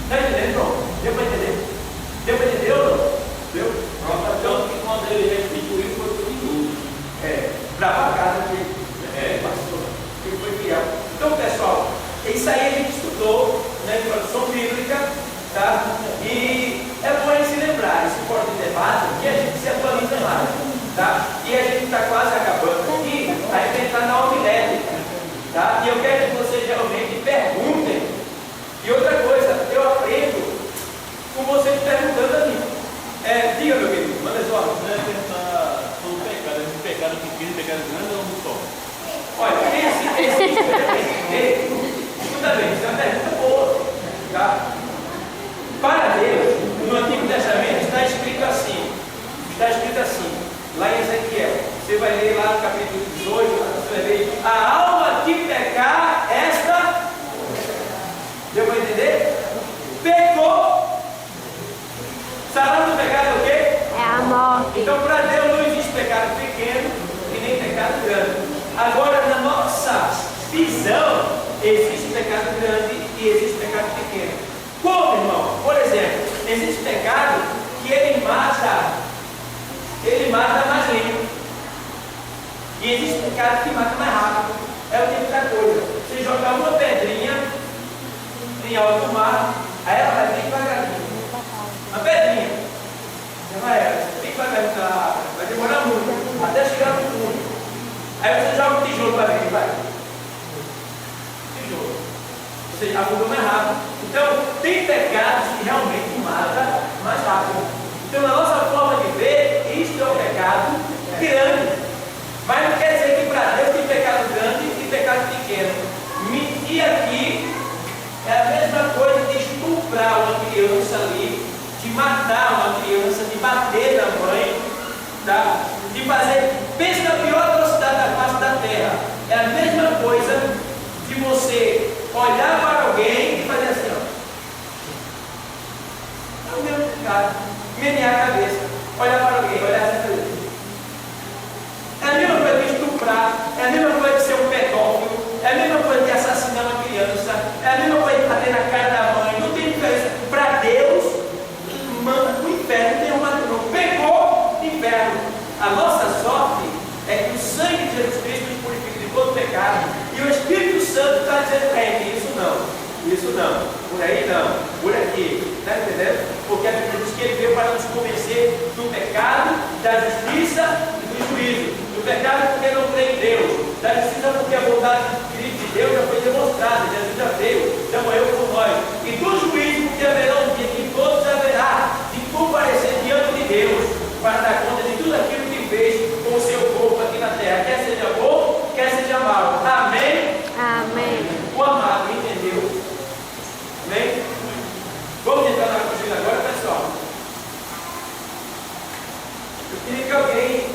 Está entendendo, irmão? Deu para entender? Deu para entender ou não? Deu? Tanto que quando ele restituiu, foi tudo inútil. Para pagar que passou, que foi fiel. Então, pessoal, isso aí a gente estudou na introdução bíblica, tá? E é bom a gente se lembrar, esse fora de debate, que a gente se atualiza mais, tá? E a gente está quase acabando aqui, a gente está na homilética, tá? E eu quero que vocês realmente perguntem. E outra coisa, eu aprendo com vocês perguntando a mim. Diga, meu querido, manda só. Não é perguntar sobre o pecado, é um pecado pequeno, pecado grande ou um só? Olha, escuta bem, isso é uma pergunta boa, tá? Para Deus, no Antigo Testamento está escrito assim, lá em Ezequiel. Você vai ler lá no capítulo 18, você vai ver: a alma que pecar, esta. Deu para entender? Pecou. Salário do pecado é o quê? É a morte. Então, para Deus não existe pecado pequeno e nem pecado grande. Agora, na nossa visão, existe pecado grande e existe pecado pequeno. Como, irmão? Por exemplo, existe pecado que ele mata mais lento. E existe pecado que mata mais rápido. É o tipo da coisa. Você jogar uma pedrinha em alto mar, aí ela vai bem devagarinho. Uma pedrinha. Já vai bem devagarinho na água. Vai demorar muito, até chegar no fundo. Aí você joga um tijolo para ver, vai. Tijolo. Você afundou mais rápido. Então, tem pecados que realmente matam mais rápido. Então, na nossa forma de ver, isto é um pecado grande. Mas não quer dizer que para Deus tem pecado grande e pecado pequeno. Mentir aqui é a mesma coisa de estuprar uma criança ali, de matar uma criança, de bater na mãe, tá? De fazer, pensa na pior atrocidade da face da terra. É a mesma coisa de você olhar para alguém e fazer assim, ó. É o mesmo pecado. Menear a cabeça, olhar para alguém, olhar assim e fazer. É a mesma coisa de estuprar, é a mesma coisa de ser um pedófilo, é a mesma coisa de assassinar uma criança, é a mesma coisa de bater na cara da mãe. Não tem diferença. Para Deus, manda o inferno, tem uma não pegou inferno. A nossa sorte é que o sangue de Jesus Cristo nos purifica de todo pecado. E o Espírito Santo está dizendo: isso não, por aí não, por aqui. Está entendendo? Porque a Bíblia diz que ele veio para nos convencer do pecado, da justiça e do juízo. Do pecado porque não crê em Deus, da justiça porque a vontade de Deus já foi demonstrada, Jesus já veio, já morreu por nós. E do juízo porque haverá um dia que todos haverá de comparecer diante de Deus para dar conta de tudo aquilo que fez com o seu povo aqui na terra, quer seja bom, quer seja mal. Amém? Amém. O amado entendeu? Amém? Vamos entrar na cozinha agora, pessoal. Eu queria que alguém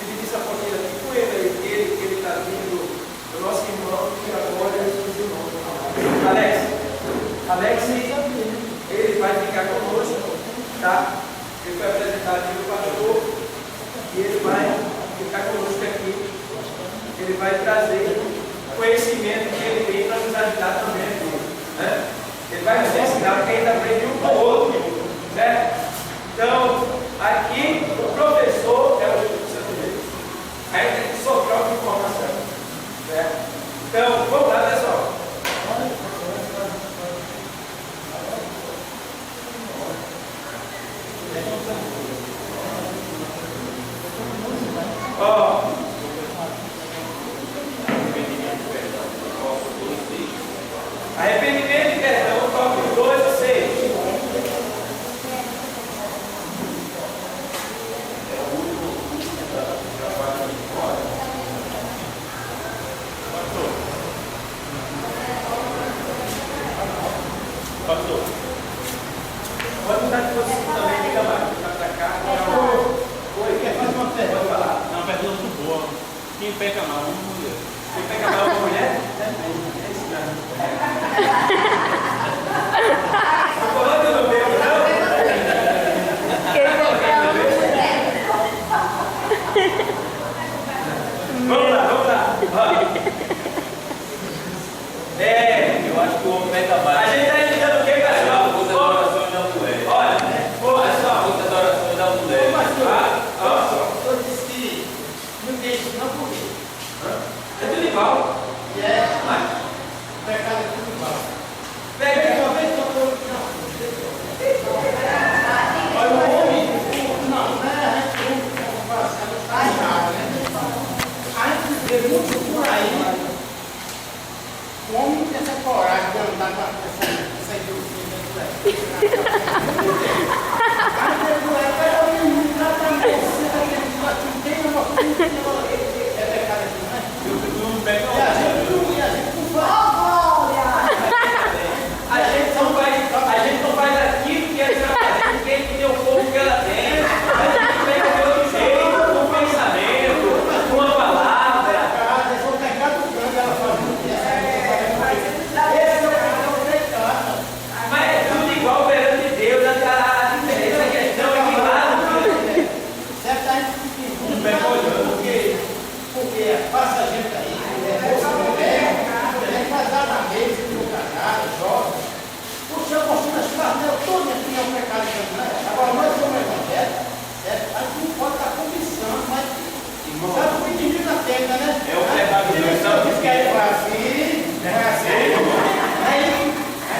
dividisse a fotinha aqui com ele aí, porque ele está vindo, o nosso irmão, que agora eu esqueci o nome. Alex, ele vai ficar conosco, tá? Ele foi apresentado aqui no pastor e ele vai ficar conosco aqui. Ele vai trazer conhecimento que ele tem para nos ajudar também aqui, né? Ele vai nos ensinar porque ainda aprende um com o outro, certo? Então, aqui o professor é o Espírito Santo de Deus. Aí tem que só troca informação, certo? Então, vamos lá, pessoal. Ó. Arrependimento e perdão, tópico 2 e 6. Pastor. Pode mudar de posição também, liga mais. Vai pra cá. Oi, quer fazer uma pergunta? Pode falar. Não, pergunta muito boa. Quem peca mal, uma mulher. Quem pega mal uma mulher? Estou falando do meu, não? Vamos lá. Eu acho que o homem peca mais. A gente está estudando o que, pessoal? Muitas orações da mulher. Olha, pessoal. Muitas orações da mulher. Eu disse que não deixe não comer. É tudo igual. Mas o pecado é tudo igual. Pega. Olha o homem. Não é a gente não faz errado, né? A gente vê muito por aí. O homem tem essa coragem de andar com essa idiosinha dentro dela. A mulher pega o menino lá pra mim, não tem uma coisa é pecado aqui, né? Eu não pego E a gente não faz. A gente não faz aquilo que ela faz, porque ele tem o fogo que ela tem. A gente pega de outro jeito, com um pensamento, com uma palavra. Esse é o pecado grande, ela faz muito isso. Esse é o pecado. Mas é tudo igual perante Deus. A diferença, a questão é que lá Certo? A gente fica porque passa gente aí, moça, mulher casada na mesa, não casada, jovem. O senhor mostrando as partes todas aqui é um pecado grande, né? Agora nós somos evangélicos, certo? A gente não pode estar cobiçando, mas sabe o que inimigo na tenda, né? É o pecado de Deus, sabe por quê? Vai assim, vai assim. Aí,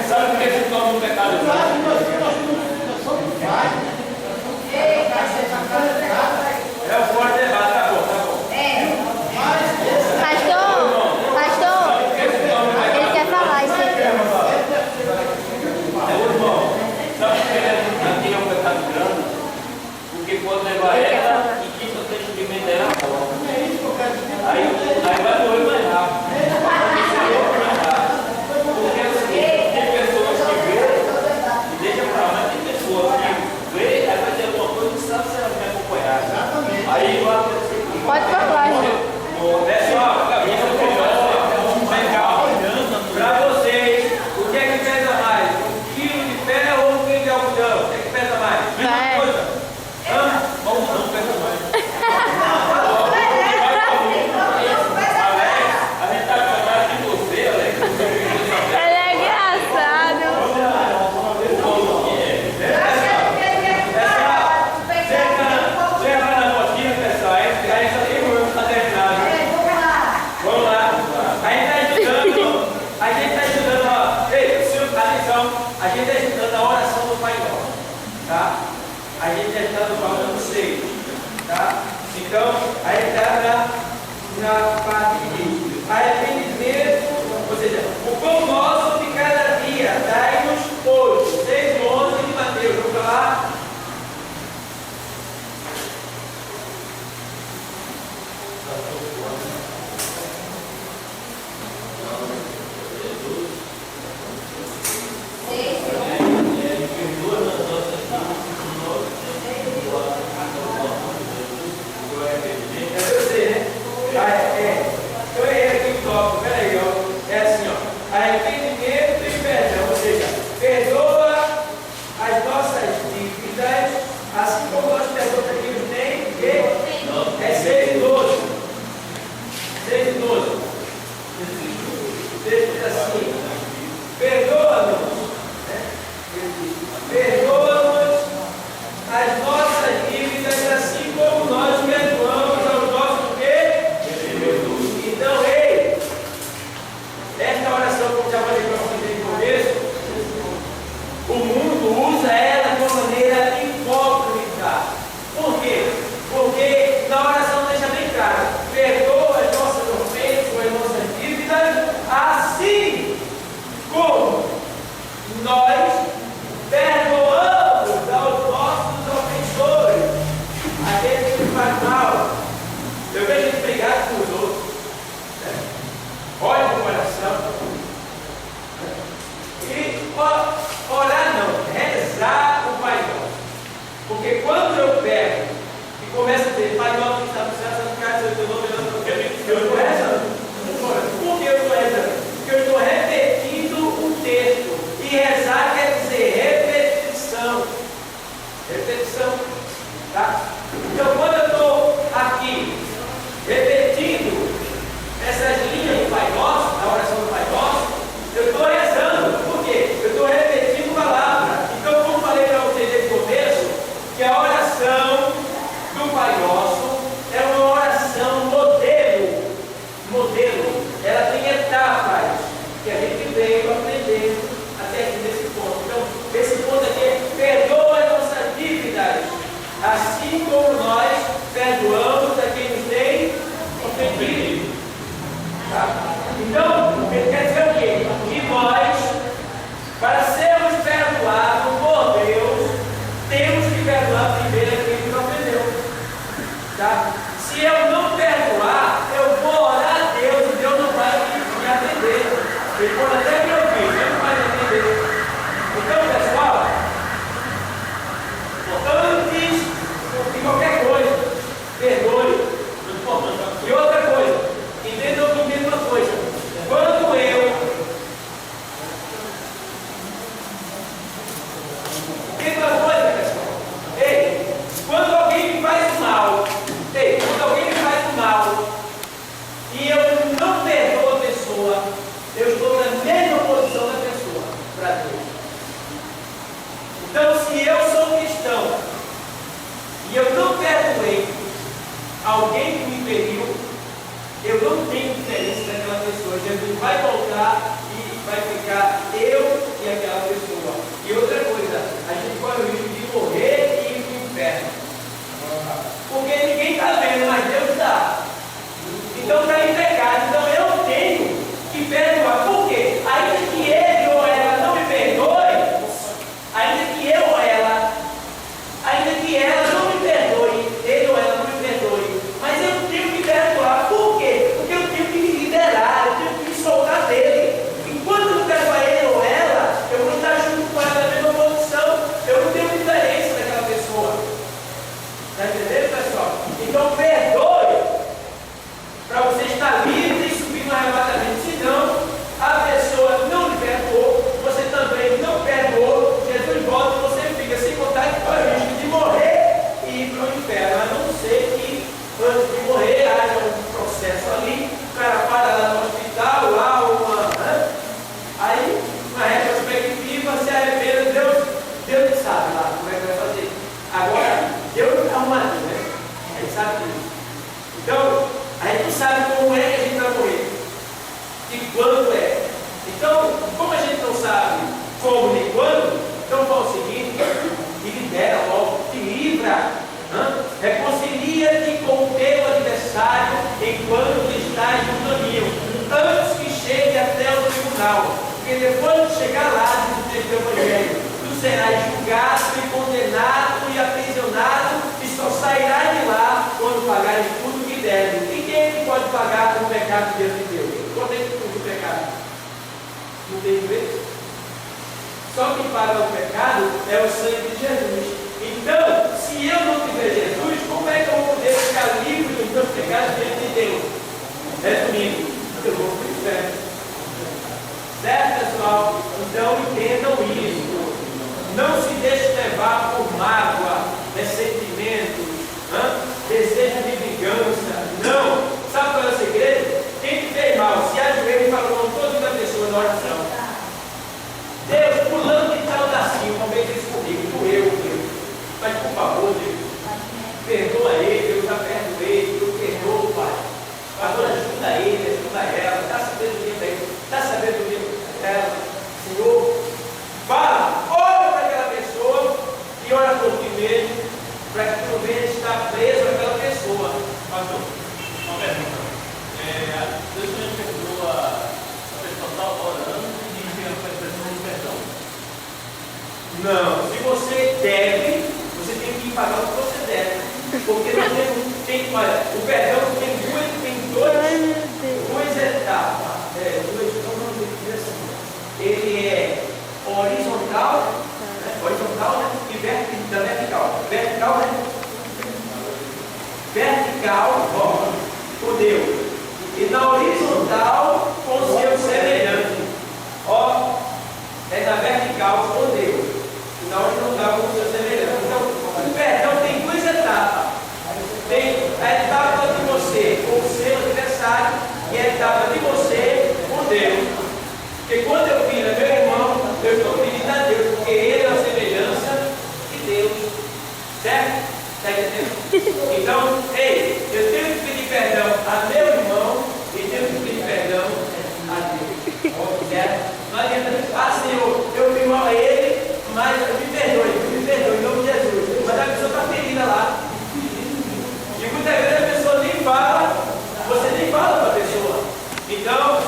Sabe por que se torna um pecado de Deus? claro, nós somos pais, né? é o forte debate. Tá bom. Pastor, ele quer falar isso aqui. Sabe por que aqui é um pecado grande? Porque pode levar ela e quem não tem entendimento dela a morte. Aí vai morrer mais rápido. Porque é o seguinte, tem pessoas que vê e deixa pra lá, mas tem pessoas que vê, aí vai ter alguma coisa que sabe se ela vai acompanhar. Exatamente. Aí vai acontecer. Pode falar, irmão. Pessoal, para vocês, o que é que pesa mais? 1 quilo de ferro ou 1 quilo de algodão? O que é que pesa mais? Mesma É. coisa? Vamos não pesa mais. A gente tá falando de você, Alex. Ele é engraçado. Você vai na motinha, pessoal, aí só tem um ano para terminar. Vamos lá. A gente está estudando, ó. Ei, senhor, atenção, a gente está estudando a oração do Pai Nosso. tá? A gente já está no falando 6, tá? Então, aí está na parte de arrependimento, ou seja, o pão nosso de cada dia, dai-nos hoje, 6:11 de Mateus, vamos falar. Eu errei aqui o tópico, peraí, ó. É assim, ó. Arrependimento e perdão, ou seja, perdoa as nossas dívidas, assim como nós perdoamos a quem nos tem, que é 6:12. 6:12. Diz assim: perdoa-nos, né? Perdoa-nos as nossas dívidas, assim como nós perdoamos aos nossos quê? Então, ei, esta oração, como já falei para vocês no começo, o mundo usa ela de uma maneira hipócrita. Por quê? Porque na oração deixa bem claro: perdoa as nossas ofensas, as nossas dívidas, assim como nós perdoamos aos nossos ofensores, aqueles que nos fazem mal. Eu vejo eles brigar com os outros, né? Olha no coração. E orar não, rezar o Pai Nosso. Porque quando eu pego e começo a dizer Pai Nosso que está no céu, santificado seja o teu nome, eu estou rezando. Por que eu estou rezando? Porque eu estou repetindo o texto. E rezar quer quando chegar lá, diz o texto do Evangelho, tu serás julgado e condenado e aprisionado e só sairás de lá quando pagares tudo que deve. E quem é que pode pagar o pecado diante de Deus? Quanto é que custa o pecado? Não tem vez? Só quem paga o pecado é o sangue de Jesus. Então, se eu não tiver Jesus, como é que eu vou poder ficar livre dos meus pecados diante de Deus? Resumindo, eu vou para o inferno. Certo, pessoal? Então entendam isso. Não se deixe levar por mágoa, ressentimentos, desejo de vingança. Não. Sabe qual é o segredo? Quem te fez mal, se ajoelha e fala o nome todo da pessoa na oração. Deus, pulando de tal da Silva, fez isso comigo, doeu, Deus. Mas por favor, Deus, perdoa ele, eu já perdoei, eu perdoo, Pai. Agora ajuda ele, ajuda ela, dá sabedoria para ele, dá sabedoria para ela. Senhor, fala, ora para aquela pessoa e ora por ti mesmo, para que tu não venha estar preso àquela pessoa. Pastor, uma pergunta. Deus me perdoa a pessoa está orando e enviando para a pessoa de perdão. Não, se você deve, você tem que pagar o que você deve. Porque não tem, olha, o perdão tem duas etapas. Ele é horizontal, e vertical. Vertical, com Deus. E na horizontal, com o seu semelhante. É na vertical com Deus. E na horizontal com o seu semelhante. Então, o perdão tem duas etapas. Tem a etapa de você com o seu adversário e a etapa de você com Deus. Porque quando eu filho é meu irmão, eu estou pedindo a Deus, porque ele é a semelhança de Deus. Certo? Está entendendo? Então, ei, eu tenho que pedir perdão a meu irmão e tenho que pedir perdão a Deus. Certo? Não adianta, Senhor, eu fui mal a ele, mas me perdoe, em nome de Jesus. Mas a pessoa está ferida lá. E muitas vezes a pessoa nem fala, você nem fala para a pessoa. Então,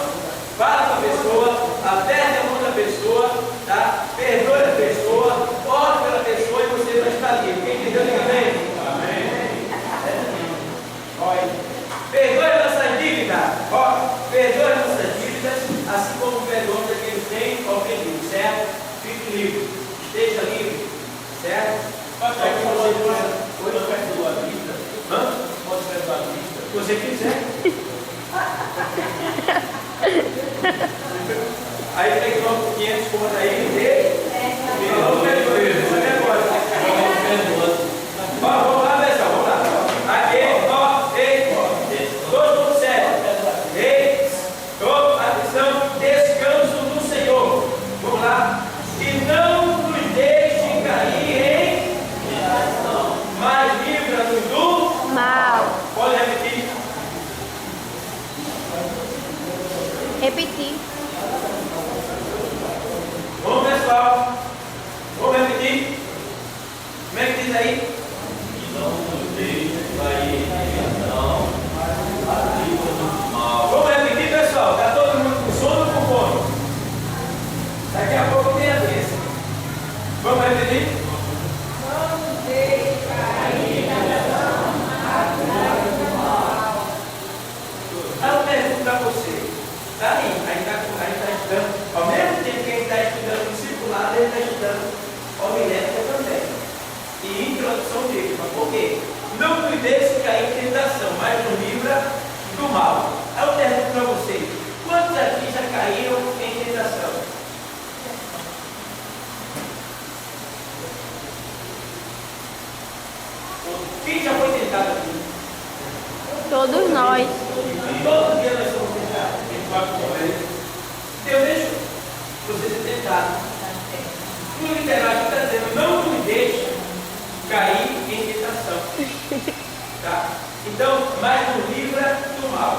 fala para a pessoa, aperte a mão da pessoa, tá? Perdoe a pessoa, ore pela pessoa e você vai estar livre. Quem entendeu, diga amém? Amém. Perdoe as nossas dívidas. Perdoe as nossas dívidas, assim como perdoamos a quem nos tem ofendido, certo? Fique livre, esteja livre, certo? Pode perdoar a vida? Pode perdoar a vida? Se você quiser. Aí tem que dar 500 contas aí e não perdoa ele. Esse negócio. Vamos lá, pessoal, vamos lá. Aqui, ei, todo mundo sério. Ei, atenção, descanso do Senhor. Vamos lá. E não nos deixe cair em mas livra-nos do Mal. Pode repetir. Repetir. Vamos, pessoal. Vamos repetir. Como é que diz aí? E não nos deixe cair em tentação, mas livra-nos do mal. Vamos repetir, pessoal. Está todo mundo com sono ou com fome? Daqui a pouco tem a vez. Vamos repetir? Não deixe cair em tentação, mas livra-nos do mal. Eu pergunto para você. Está aí, a gente está estudando. Ao mesmo tempo que a gente está estudando discipulado, a gente está estudando homilética também. E introdução bíblica. Por quê? Não nos deixe cair em tentação, mas nos livra do mal. Aí eu pergunto para vocês: quantos aqui já caíram em tentação? Quem já foi tentado aqui? Todos nós. Todo dia nós somos tentados. A gente vai comer. Deus deixa você ser tentado. No literário está dizendo: não nos deixe cair em tentação. Tá? Então, mas nos livra do mal.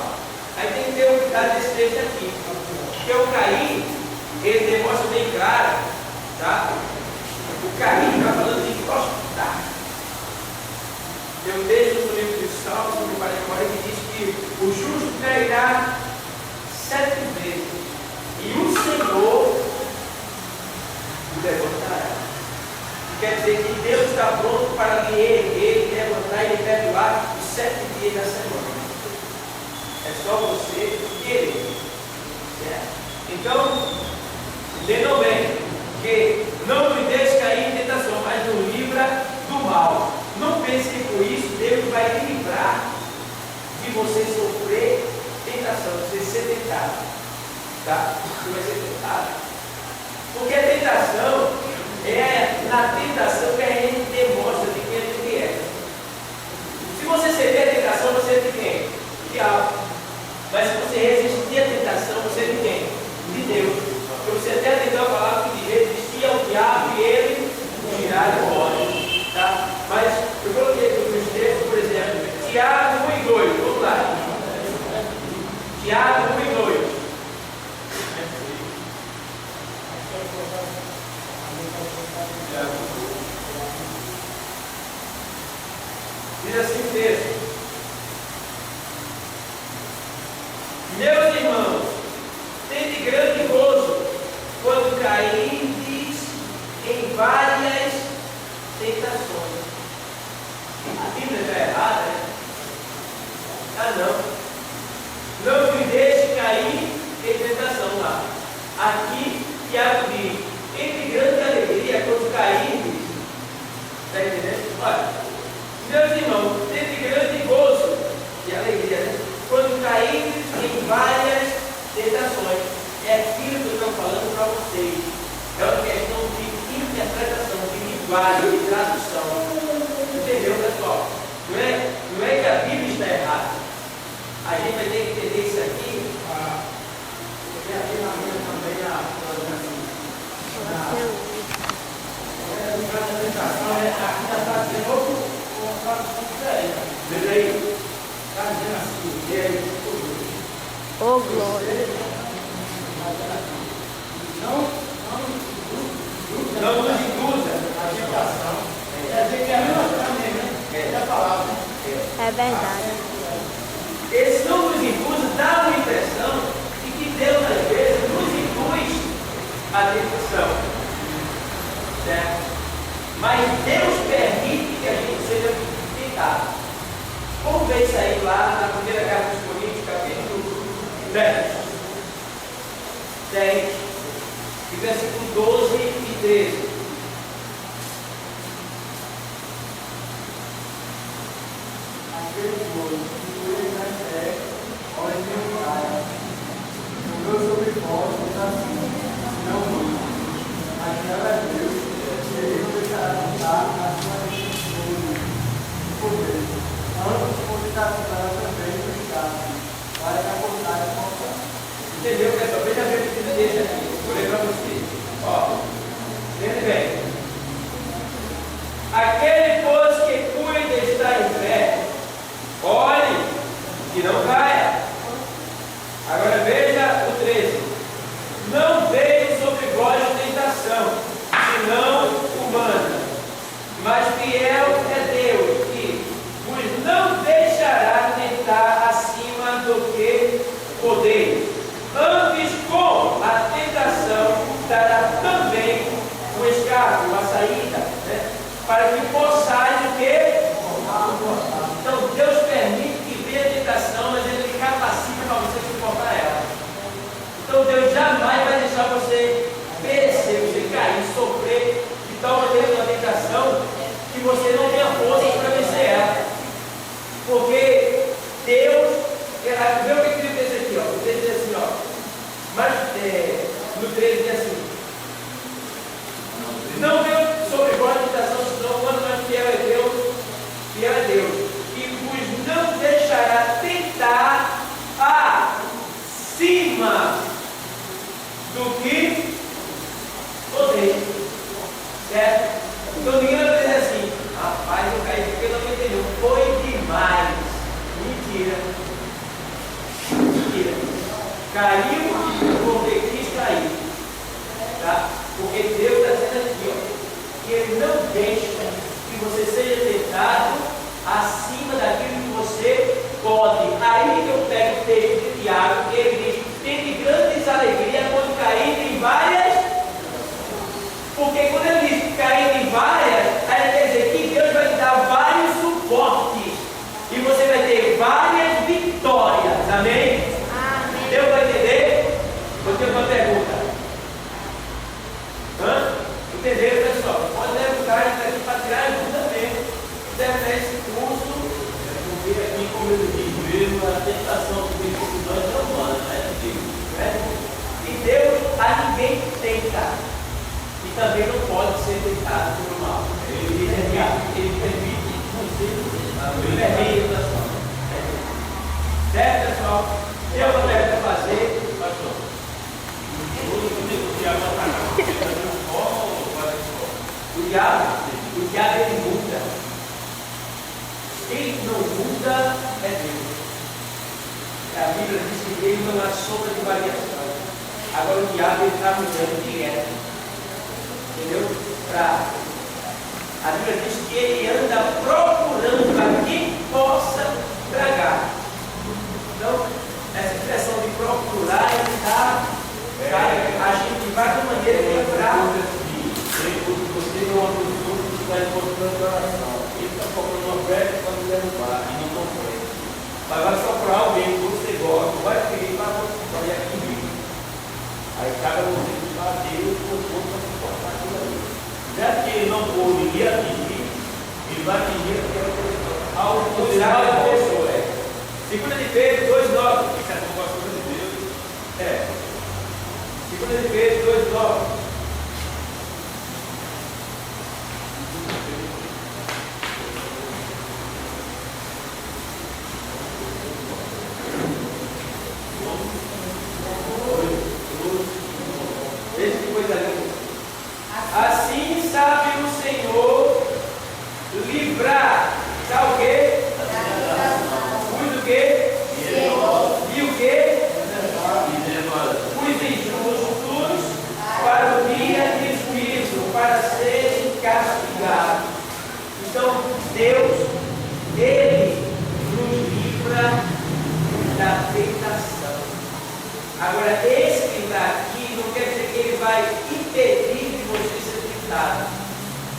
Aí tem que ter um cuidado desse texto aqui. Porque o cair, ele demonstra bem claro. Tá? O cair está falando de prostrar. Tem um texto no livro de Salmos, no 44, que diz que o justo cairá 7 vezes. E o Senhor Quer dizer que Deus está pronto para lhe erguer, levantar e lhe perdoar os 7 dias da semana. É só você querer. Certo? Então, entendam bem que não nos deixe cair em tentação, mas nos livra do mal. Não pense que por isso Deus vai lhe livrar de você sofrer tentação, de você ser tentado. Tá? Você vai ser tentado. Porque a tentação é na tentação que a gente demonstra de quem a gente é. Se você ceder a tentação, você é de quem? De diabo. Mas se você resistir à tentação, você é de quem? De Deus. Porque você até entendeu a palavra que diz: resistir ao diabo e ele tirar de fora. Tá? Mas eu coloquei aqui nos textos, por exemplo, Tiago 1 e 2. Vamos lá. Tiago 1 e 2. Diz assim o texto: meus irmãos, tende grande gozo quando cairdes em várias tentações. A Bíblia está errada, né? Ah, não. Não me deixe cair em tentação lá. Aqui, Tiago diz: entre grande alegria quando cairdes. Está entendendo? Olha, meus irmãos, entre grande gozo e alegria, né? Quando cairdes em várias tentações. É aquilo que eu estou falando para vocês. É uma questão de interpretação, de linguagem, de tradução. Entendeu, pessoal? Não é que a Bíblia está errada. A gente vai ter que entender isso aqui. Porque aqui na minha também a tentação aqui já está dizendo uma tradução diferente. Veja aí. Está dizendo assim, e aí, Ô, glória. Não nos induza a tentação. Quer dizer que é a mesma coisa mesmo, é a palavra. É verdade. Esse não nos induz, dá uma impressão de que Deus, às vezes, nos induz à tentação. Certo? Mas Deus permite que a gente seja tentado. Vamos ver isso aí lá na primeira carta dos Coríntios, capítulo 10. E versículo 12 e 13. Aquele gozo que foi na fé, olha meu Pai, o meu sobre vós está assim, não muito. Aquela Deus, ele não deixará contar a sua restrição de poder. Antes considerará também o Estado, para que a vontade alcançar. Entendeu, pessoal? Veja bem o que ele deixa aqui. Vou ler para vocês. Ó, entende bem. Aquele, pois, que cuida está em fé, olhe que não caia. Agora veja o 13. Não veio sobre vós tentação, senão humana, mas fiel é Deus, que vos não deixará tentar acima do que podeis. Antes, com a tentação, dará também o escape, uma saída, né? Para que possais o quê? Então, Deus permite que venha a tentação, mas Ele lhe capacita para você suportar ela. Então, Deus jamais vai deixar você perecer, você cair, sofrer de tal maneira uma tentação que você não tenha força para vencer ela. Porque Deus, vê o que ele diz aqui, ó. Ele diz assim, ó. Mas no 13 diz assim: não veio sobre vós a tentação, senão quando nós fiel é Deus, e vos não deixará tentar acima do que podeis. Certo? Então ninguém vai dizer assim: rapaz, eu caí porque não me entendeu. Foi demais. Mentira. Caiu porque quis cair. Tá? Porque Deus está dizendo aqui, ó, que Ele não deixa que você seja tentado acima daquilo que você pode. Aí que eu pego o texto de Tiago, que ele diz: tende grandes alegrias quando cair em várias. Porque quando ele diz cair em várias, Entendeu, pessoal? Pode levar daqui para tirar ajuda mesmo. Terminar esse curso. Porque aqui, como eu disse mesmo, a tentação do dificuldade é humana, não é de Deus. Né? E Deus a ninguém tenta. E também não pode ser tentado pelo mal. Ele permite você tentar. Ele permite a tentação. Certo, pessoal? Eu vou tentar fazer, pastor. O diabo ele muda. Quem não muda é Deus. A Bíblia diz que ele não há sombra de variação. Agora o diabo ele está mudando direto. Entendeu? A Bíblia diz que ele anda procurando para quem possa tragar. Então, essa expressão de procurar, ele está agindo de várias maneiras para Você é uma pessoa que está encontrando oração. Ele está procurando uma brecha para me derrubar e não consegue. Mas vai procurar alguém que você gosta, vai querer para você aqui. Aí cada um tem que fazer o que para suportar aquilo ali. Já que ele não pôde lhe atingir, ele vai atingir aquela pessoa. Autoridade da pessoa, é. 2 de Pedro 2,9. Isso é uma coisa de Deus. É. 2 de Pedro 2,9. Veja que coisa linda. Assim sabe o Senhor livrar. Sabe o quê? Os o quê? E o quê? Os injustos para o dia de juízo, para serem castigados. Então, Deus, Ele nos livra da tentação. Agora, esse que está aqui não quer dizer que Ele vai impedir de você ser tentado.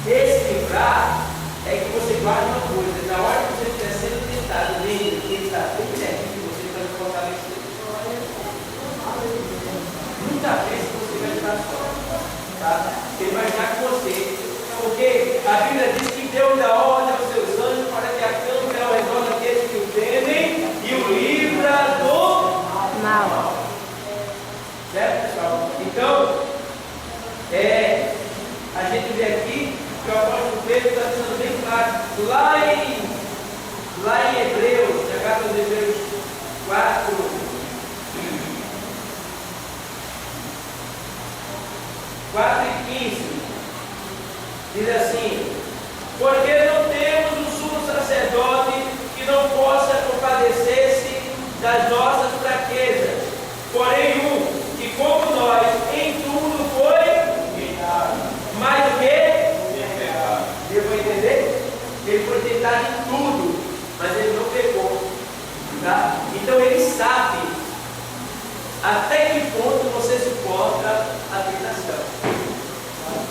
Esse livrar é que você guarda uma coisa. Na hora que você estiver sendo tentado nele, Ele está bem perto de você para fortalecer. Nunca pense que você vai estar só. Tá? Ele vai estar com você. Porque a Bíblia diz que Deus dá ordem aos seus anjos para que acampem ao redor daqueles que o temem e o livra do Mal. Certo, pessoal? Então, a gente vê aqui que o apóstolo Pedro está sendo bem claro. Lá em Hebreus, na carta dos Hebreus 4, e 15, diz assim: porque não temos um sumo sacerdote que não possa compadecer-se das nossas fraquezas, porém que como nós em tudo foi mais do que devo entender? Ele foi tentado em tudo, mas ele não pecou, tá? Então ele sabe até que ponto você suporta a tentação.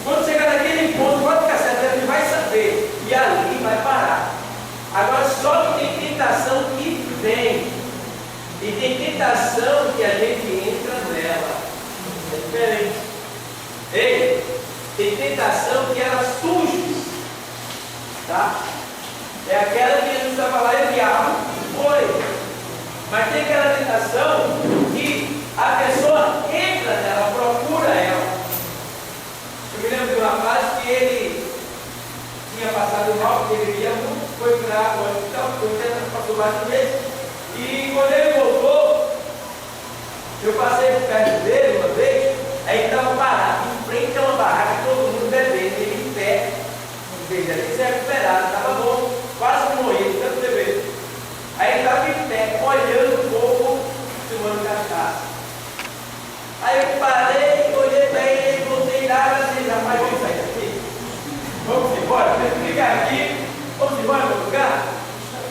Quando chegar naquele ponto, pode ficar certo, ele vai saber e ali vai parar. Agora só que tem tentação que vem e tem tentação que a gente entra nela. É diferente. Ei, tem tentação que ela surge, tá? É aquela que Jesus estava lá e o diabo foi. Mas tem aquela tentação que a pessoa entra nela, procura ela. Eu me lembro de um rapaz que ele tinha passado mal, porque ele via muito, foi para o hospital, passou vários meses. E quando ele voltou, eu passei por perto dele uma vez, aí ele estava parado, em frente a uma barraca, todo mundo bebendo, ele em pé, ele já tinha se recuperado, estava bom, quase morrendo, tanto beber. Aí ele estava em pé, olhando o povo, tomando cachaça. Aí eu parei, olhei para ele, voltei lá e disse: rapaz, vamos sair daqui? Vamos embora? Fica aqui, vamos embora para o lugar?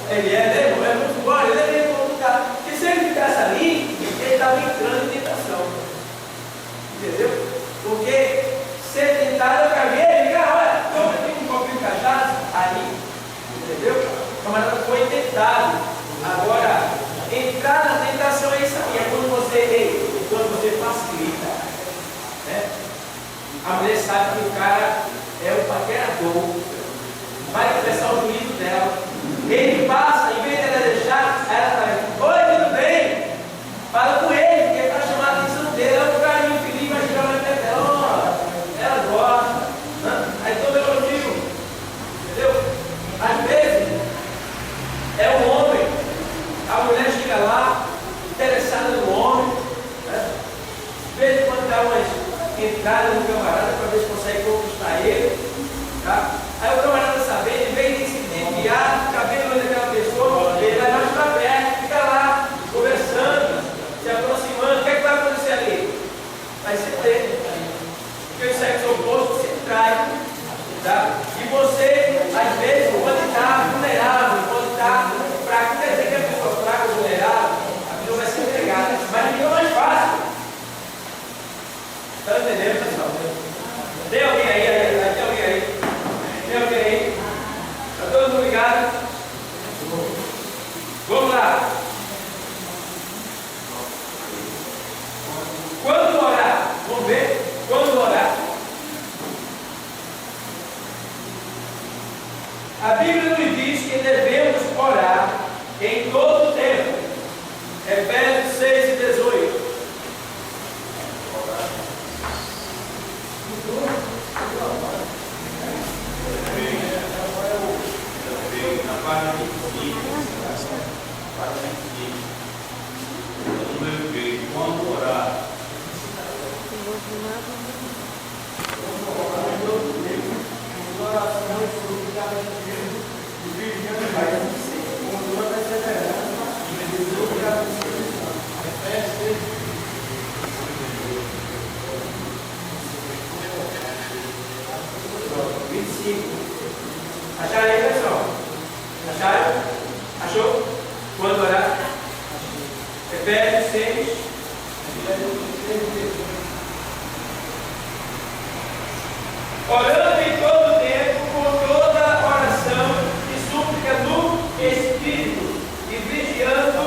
Ele vamos embora, ele para o lugar. Porque se ele ficasse ali, ele estava entrando em tentação. Entendeu? sabe que o cara é o paquerador, vai começar o juízo dela. Ele passa, em vez de ela deixar, ela fala: oi, tudo bem? Fala com ele, porque é para chamar a atenção dele. É um carinho, o filhinho vai chegar na pé dela. Ela gosta. Aí todo elogio. Entendeu? Às vezes, é o homem, a mulher chega lá, interessada no homem, né? De vez em quando dá umas entradas no camarada para ver se consegue conquistar ele. Tá? Aí o camarada sabendo, em vez de se desviar, cabelo daquela pessoa, ele vai mais para perto, fica lá, conversando, se aproximando. O que é que vai acontecer ali? Vai ser preso. Porque o sexo oposto se trai. Tá? E você, às vezes, pode estar vulnerável, pode estar fraco. Quer dizer que a pessoa fraca ou vulnerável, a pessoa vai ser entregada. Mas fica mais fácil. Está entendendo, pessoal? Tem alguém aí? Tem alguém aí? Tem alguém aí? Está todo mundo ligado? Vamos lá. Quando orar? Vamos ver? Quando orar? A Bíblia nos diz que devemos orar em todo o tempo. Efésios 6 e 18. Na página 25, número 3, quando orar. Acharam aí, pessoal? Acharam? Achou? Quando orar? Efésios 6. Orando em todo o tempo, com toda oração e súplica no Espírito, e vigiando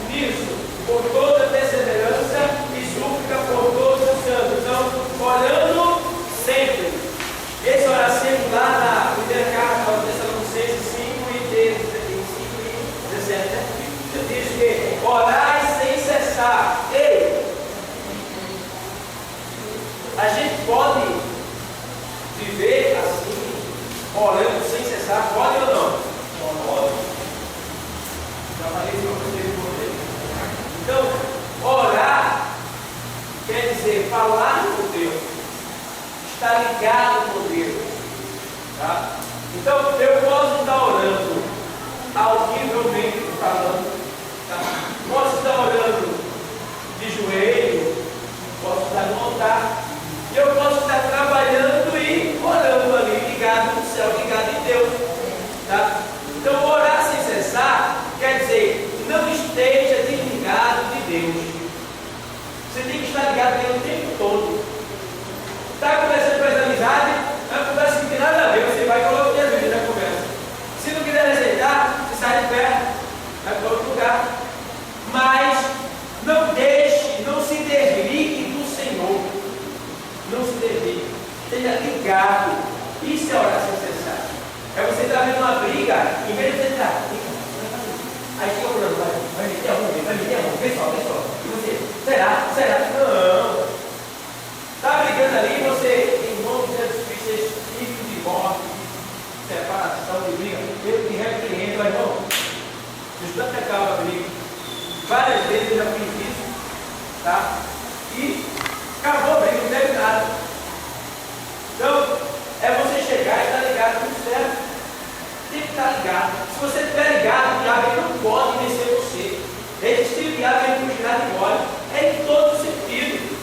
nisso, por toda perseverança e súplica por todos os santos. Então, orando sempre. Esse orar sempre lá na primeira carta aos Tessalonicenses 5 e 17, né? Diz que orai sem cessar. Ei! A gente pode viver assim, orando sem cessar, pode ou não? Pode. Já falei isso uma coisa com vocês. Então, orar quer dizer falar com Deus, estar ligado com Deus. Tá? Então, eu posso estar orando audivelmente falando, tá? Posso estar orando de joelho, posso estar no altar. Eu posso estar trabalhando e orando ali, ligado no céu, ligado em Deus. Tá? Então, orar sem cessar quer dizer, não esteja desligado de Deus. Você tem que estar ligado nele o tempo todo. Está conversando com as amizades, é uma conversa que não tem nada a ver, você vai e coloca o Jesus na conversa. Se não quiser aceitar, você sai de perto, vai para outro lugar. Mas não deixe, não se desligue do Senhor. Não se desligue, esteja ligado. Isso é orar sem cessar. É você estar vendo uma briga, em vez de você estar, aí fica orando, vai meter a mão, pessoal. E você, será? Não. Está brigando ali, você, em nome de Jesus Cristo, espírito de morte, separação de briga, eu te repreendo, mas irmão, estudante acaba a briga. Várias vezes eu já fiz isso, tá? E acabou a briga, não teve nada. Então, é você chegar e estar ligado no certo. Tem que estar ligado. Se você estiver ligado, o diabo não pode vencer você. Ele, se o diabo ele fugirá de embora, é em todo sentido.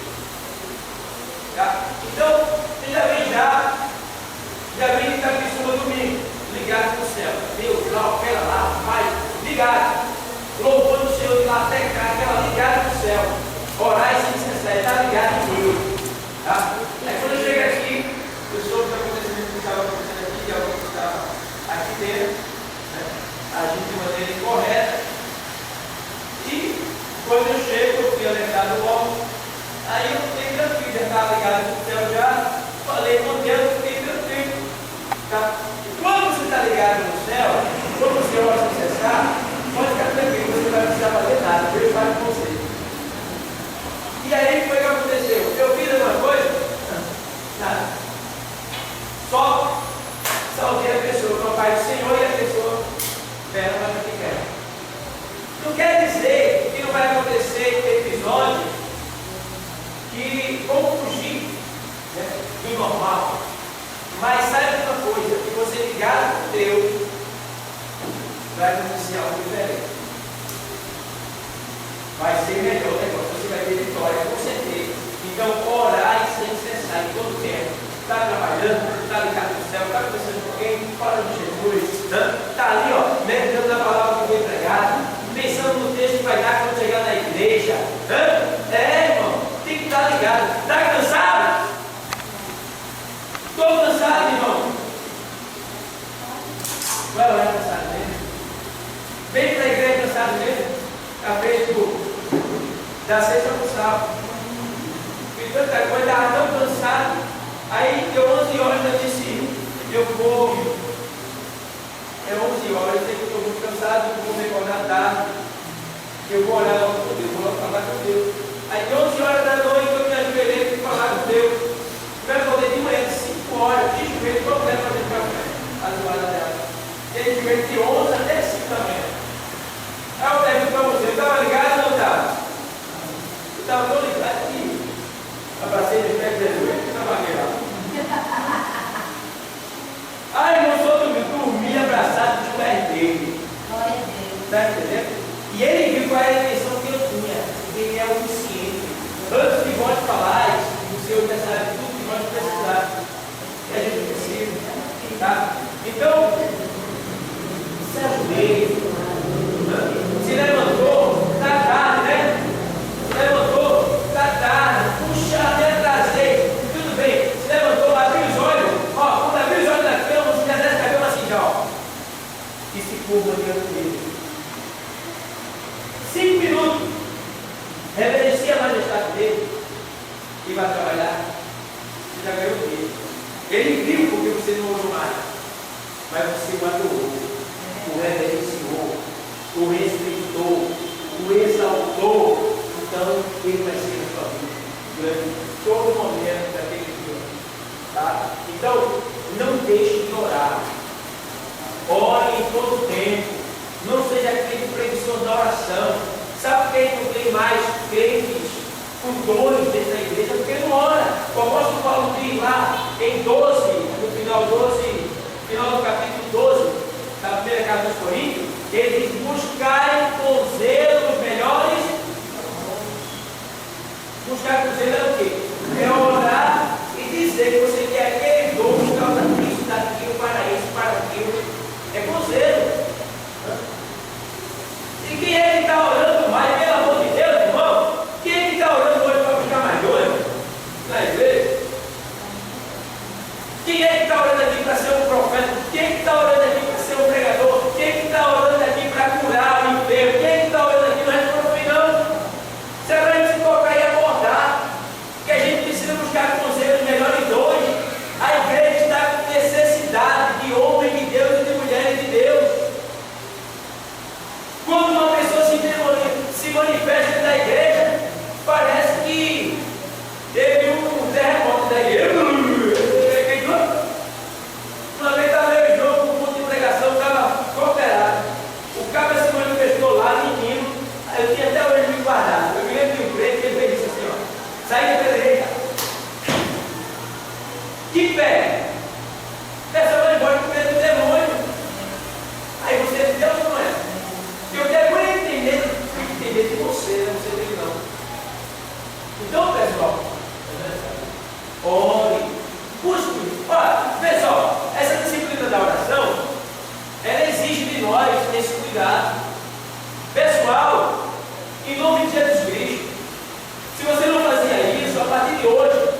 normal. Mas sabe uma coisa, que você ligar com Deus vai acontecer algo diferente. Vai ser melhor o negócio, você vai ter vitória, com certeza. Então, orar sem cessar, em todo tempo. Está trabalhando, está ligado no céu, está conversando com alguém, falando de Jesus, está ali, ó, meditando na palavra que foi pregada, pensando no texto que vai dar quando chegar na igreja. Irmão, tem que estar ligado. Está cansado? Estou cansado, irmão. Vai orar cansado mesmo. Vem para a igreja cansado mesmo. A vez da sexta para o sábado. E tanta coisa, estava tão cansado. Aí deu 11 horas, eu disse, eu vou. É 11 horas, eu sei que estou muito cansado, eu vou recordar tarde. Eu vou orar logo com Deus, vou falar com Deus. Aí de 11 horas da noite eu me ajoelhei para falar com Deus. Eu quero poder de manhã de 5 horas, de joelho, problema para dentro do café, a zoada dela. E de joelho de 11 até 5 da manhã. Aí eu pergunto para você, eu estava ligado ou não estava? Eu estava tão ligado que abracei de pé e joelho, estava lá. Ai, irmão, só dormi abraçado de pé dele. Está entendendo? E ele viu qual era a intenção que eu tinha. Ele é onisciente. Antes de nós falar, o Senhor já sabe tudo que nós precisamos. Que a gente precisa. Tá? Então, se ajoelhe. Se levantou, está tarde, né? Se levantou, está tarde. Puxa, até atrasei. Tudo bem. Se levantou, abriu os olhos. Ó, quando abriu os olhos da cama, você já desce da cama assim, já, ó. E se curva diante dele. 5 minutos. Reverencia a majestade dele. E vai trabalhar. Você já ganhou dele. Ele viu porque você não orou mais. Mas você o adorou. O reverenciou. O respeitou. O exaltou. Então, ele vai ser na sua vida durante todo o momento daquele dia. Tá? Então, não deixe de orar. Ore em todo o tempo. Não seja aquele preguiçoso da oração. Sabe por que não tem mais crentes com dons dentro da igreja? Porque não ora. O apóstolo Paulo diz lá em 12, no final do capítulo 12, da primeira carta dos Coríntios, ele diz: buscai com zelo os melhores. Buscar com zelo é o quê? É orar e dizer que você quer aquele dom por causa disso, daquilo, para isso, para aquilo. É com zelo. E quem é que está orando mais, pelo amor de Deus, irmão? Quem é que está orando hoje para buscar mais dois na igreja? Quem é que está orando aqui para ser um profeta? Quem é que está orando aqui para ser um pregador? Quem é que está orando aqui para curar o enfermo? Quem é que está orando aqui? Não responde não. Se a gente se tocar e abordar, que a gente precisa buscar conselhos melhores hoje. A igreja está com necessidade de homens de Deus e de mulheres de Deus. Quando uma pessoa se manifesta na igreja, parece que teve um terremoto da igreja. Uma vez estava eu em jogo, um culto de pregação, estava cooperado. O cara se manifestou lá, menino. Eu tinha até hoje me guardado. Eu me lembro de um crente que ele fez isso assim, ó. Saí da direita. De pé. Essa vai embora com medo do demônio. Aí você, Deus não é. Eu quero entender de você, não sei dele não. Então, pessoal, ore, busque. Olha, pessoal, essa disciplina da oração, ela exige de nós esse cuidado. Pessoal, em nome de Jesus Cristo, se você não fazia isso, a partir de hoje,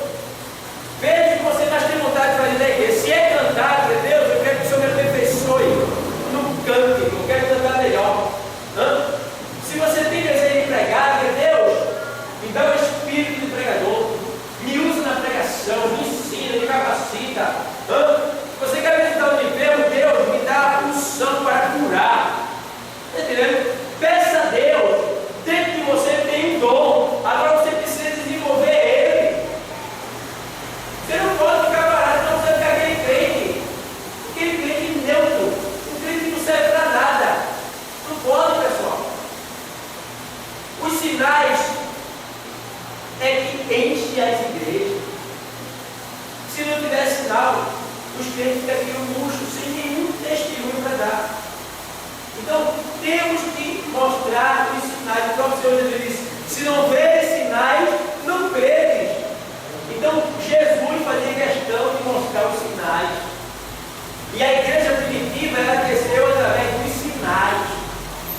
veja que você mais tem vontade de fazer os crentes ficam murchos, sem nenhum testemunho para dar. Então, temos que mostrar os sinais. O próprio Senhor Jesus disse: se não veres sinais, não credes. Então, Jesus fazia questão de mostrar os sinais. E a igreja primitiva, ela cresceu através dos sinais.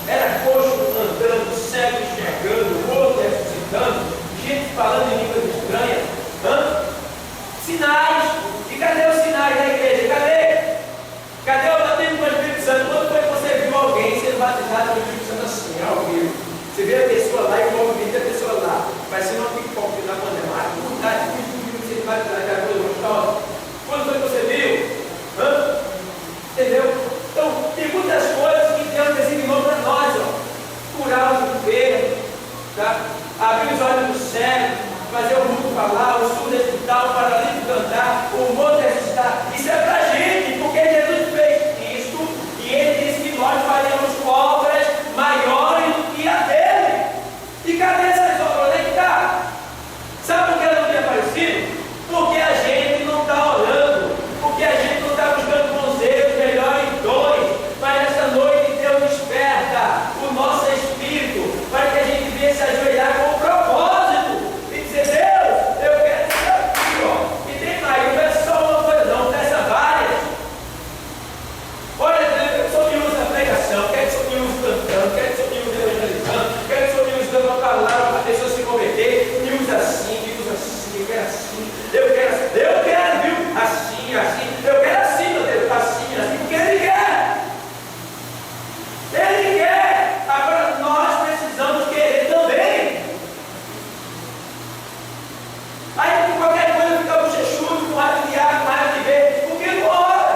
Era coxo andando, cego enxergando, morto ressuscitando, gente falando em línguas estranhas. Sinais. E cadê os sinais da igreja? Cadê o batismo com o Espírito Santo? Quando foi que você viu alguém sendo batizado com o Espírito Santo assim, ao vivo? Você vê a pessoa lá e o movimento da pessoa lá. Parecendo uma pipoca na panela. Vontade de ser batizado, aquela coisa gostosa. Quando foi que você viu? Entendeu? Então, tem muitas coisas que Deus designou para nós. Curar os enfermos, tá? Abrir os olhos do cego, fazer o mundo falar, o surdo escutar, o paralítico cantar, o morto ressuscitar. Isso é para a gente, porque Jesus fez isso e Ele disse que nós faremos obras maiores do que a dele. E cadê essas obras? Onde é que está? Sabe por que ela não tem aparecido? Porque a gente não está orando, porque a gente não está buscando conselhos, melhores dons. Mas essa noite Deus desperta o nosso espírito para que a gente venha se ajoelhar com o propósito e dizer: Deus, eu quero ser aqui, ó. E tem mais, não é só uma coisa, não, peça várias. Olha, eu sou de uso da pregação, quero que sou de uso cantando, quero que sou de uso evangelizando, quero que sou de uso dando uma palavra para a pessoa se converter, de uso assim, eu quero assim, eu quero, viu? Assim, eu quero assim, meu Deus, assim, porque Ele quer. Ele quer. Agora nós precisamos querer também. Aí com qualquer coisa fica bochechudo, com raiva de ar, com raiva de ver, porque não ora.